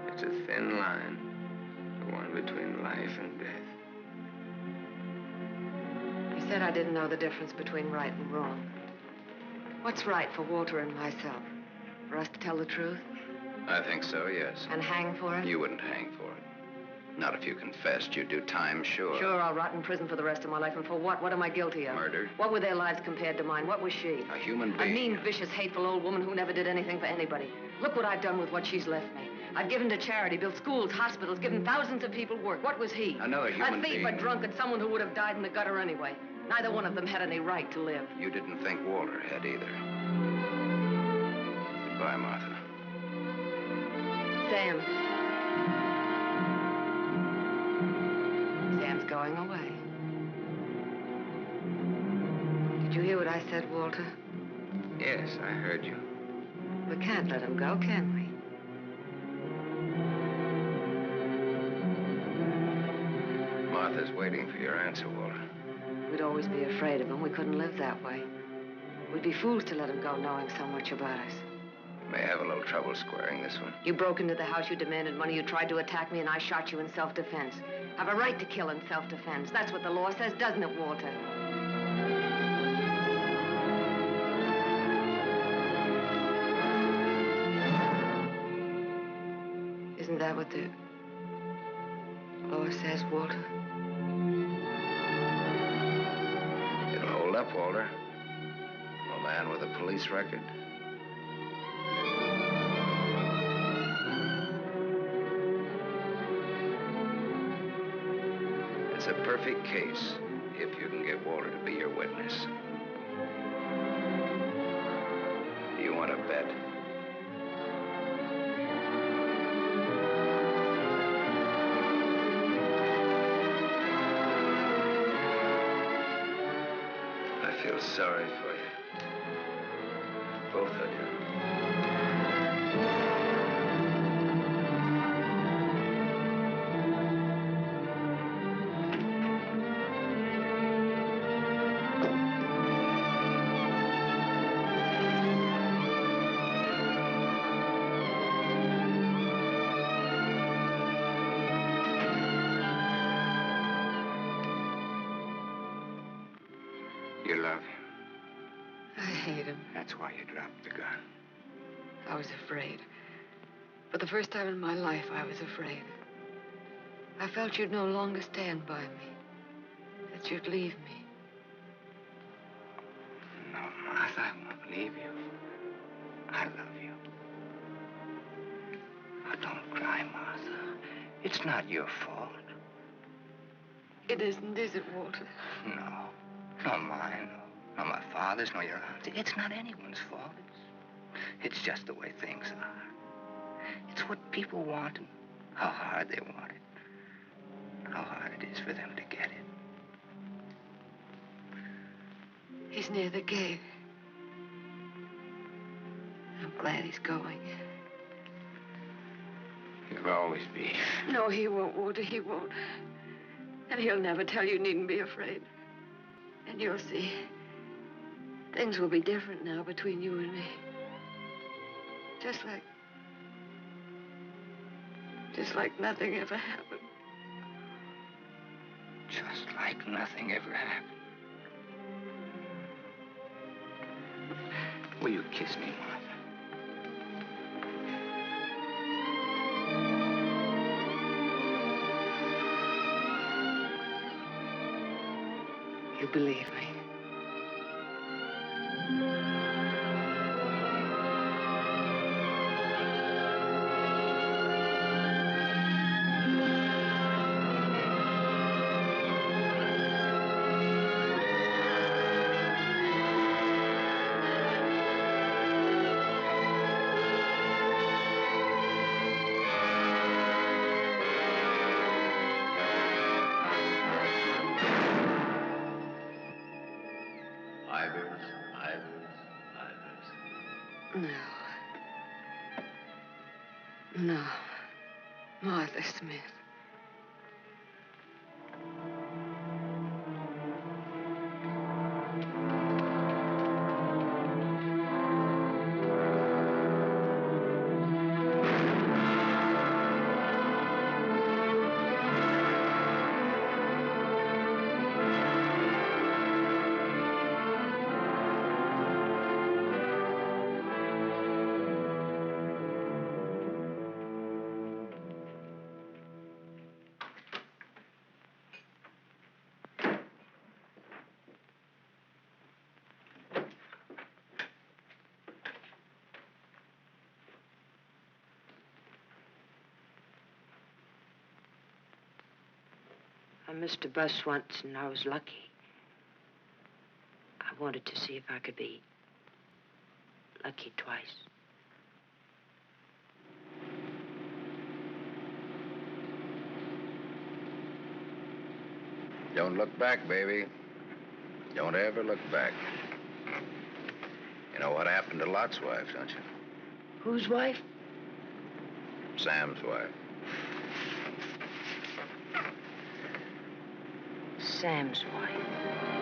It's a thin line, the one between life and death.
You said I didn't know the difference between right and wrong. What's right for Walter and myself? For us to tell the truth?
I think so, yes.
And hang for it?
You wouldn't hang for it. Not if you confessed. You'd do time, sure.
Sure, I'll rot in prison for the rest of my life. And for what? What am I guilty of?
Murder.
What were their lives compared to mine? What was she?
A human
A
being.
mean, vicious, hateful old woman who never did anything for anybody. Look what I've done with what she's left me. I've given to charity, built schools, hospitals, given thousands of people work. What was he?
Another human being.
A thief, a drunkard, someone who would have died in the gutter anyway. Neither one of them had any right to live.
You didn't think Walter had either. Goodbye, Martha.
Sam. Sam's going away. Did you hear what I said, Walter?
Yes, I heard you.
We can't let him go, can we?
Martha's waiting for your answer, Walter.
We'd always be afraid of him. We couldn't live that way. We'd be fools to let him go knowing so much about us.
May have a little trouble squaring this one.
You broke into the house, you demanded money, you tried to attack me, and I shot you in self-defense. Have a right to kill in self-defense. That's what the law says, doesn't it, Walter? Isn't that what the law says, Walter?
It'll hold up, Walter. A man with a police record. It's a perfect case if you can get Walter to be your witness. Do you want to bet? I feel sorry for you. Both of you. You love him.
I hate him.
That's why you dropped the gun.
I was afraid. For the first time in my life, I was afraid. I felt you'd no longer stand by me. That you'd leave me.
No, Martha, I won't leave you. I love you. Oh, don't cry, Martha. It's not your fault.
It isn't, is it, Walter?
No. Not mine, nor my father's, nor your aunt's. It's not anyone's fault. It's just the way things are. It's what people want and how hard they want it. How hard it is for them to get it.
He's near the gate. I'm glad he's going.
He'll always be.
No, he won't, Walter, he won't. And he'll never tell you needn't be afraid. And you'll see. Things will be different now between you and me. Just like nothing ever happened.
Just like nothing ever happened. Will you kiss me, Martha?
You believe me. No. Martha Smith.
I missed a bus once, and I was lucky. I wanted to see if I could be lucky twice.
Don't look back, baby. Don't ever look back. You know what happened to Lot's wife, don't you?
Whose wife?
Sam's wife.
Sam's wife.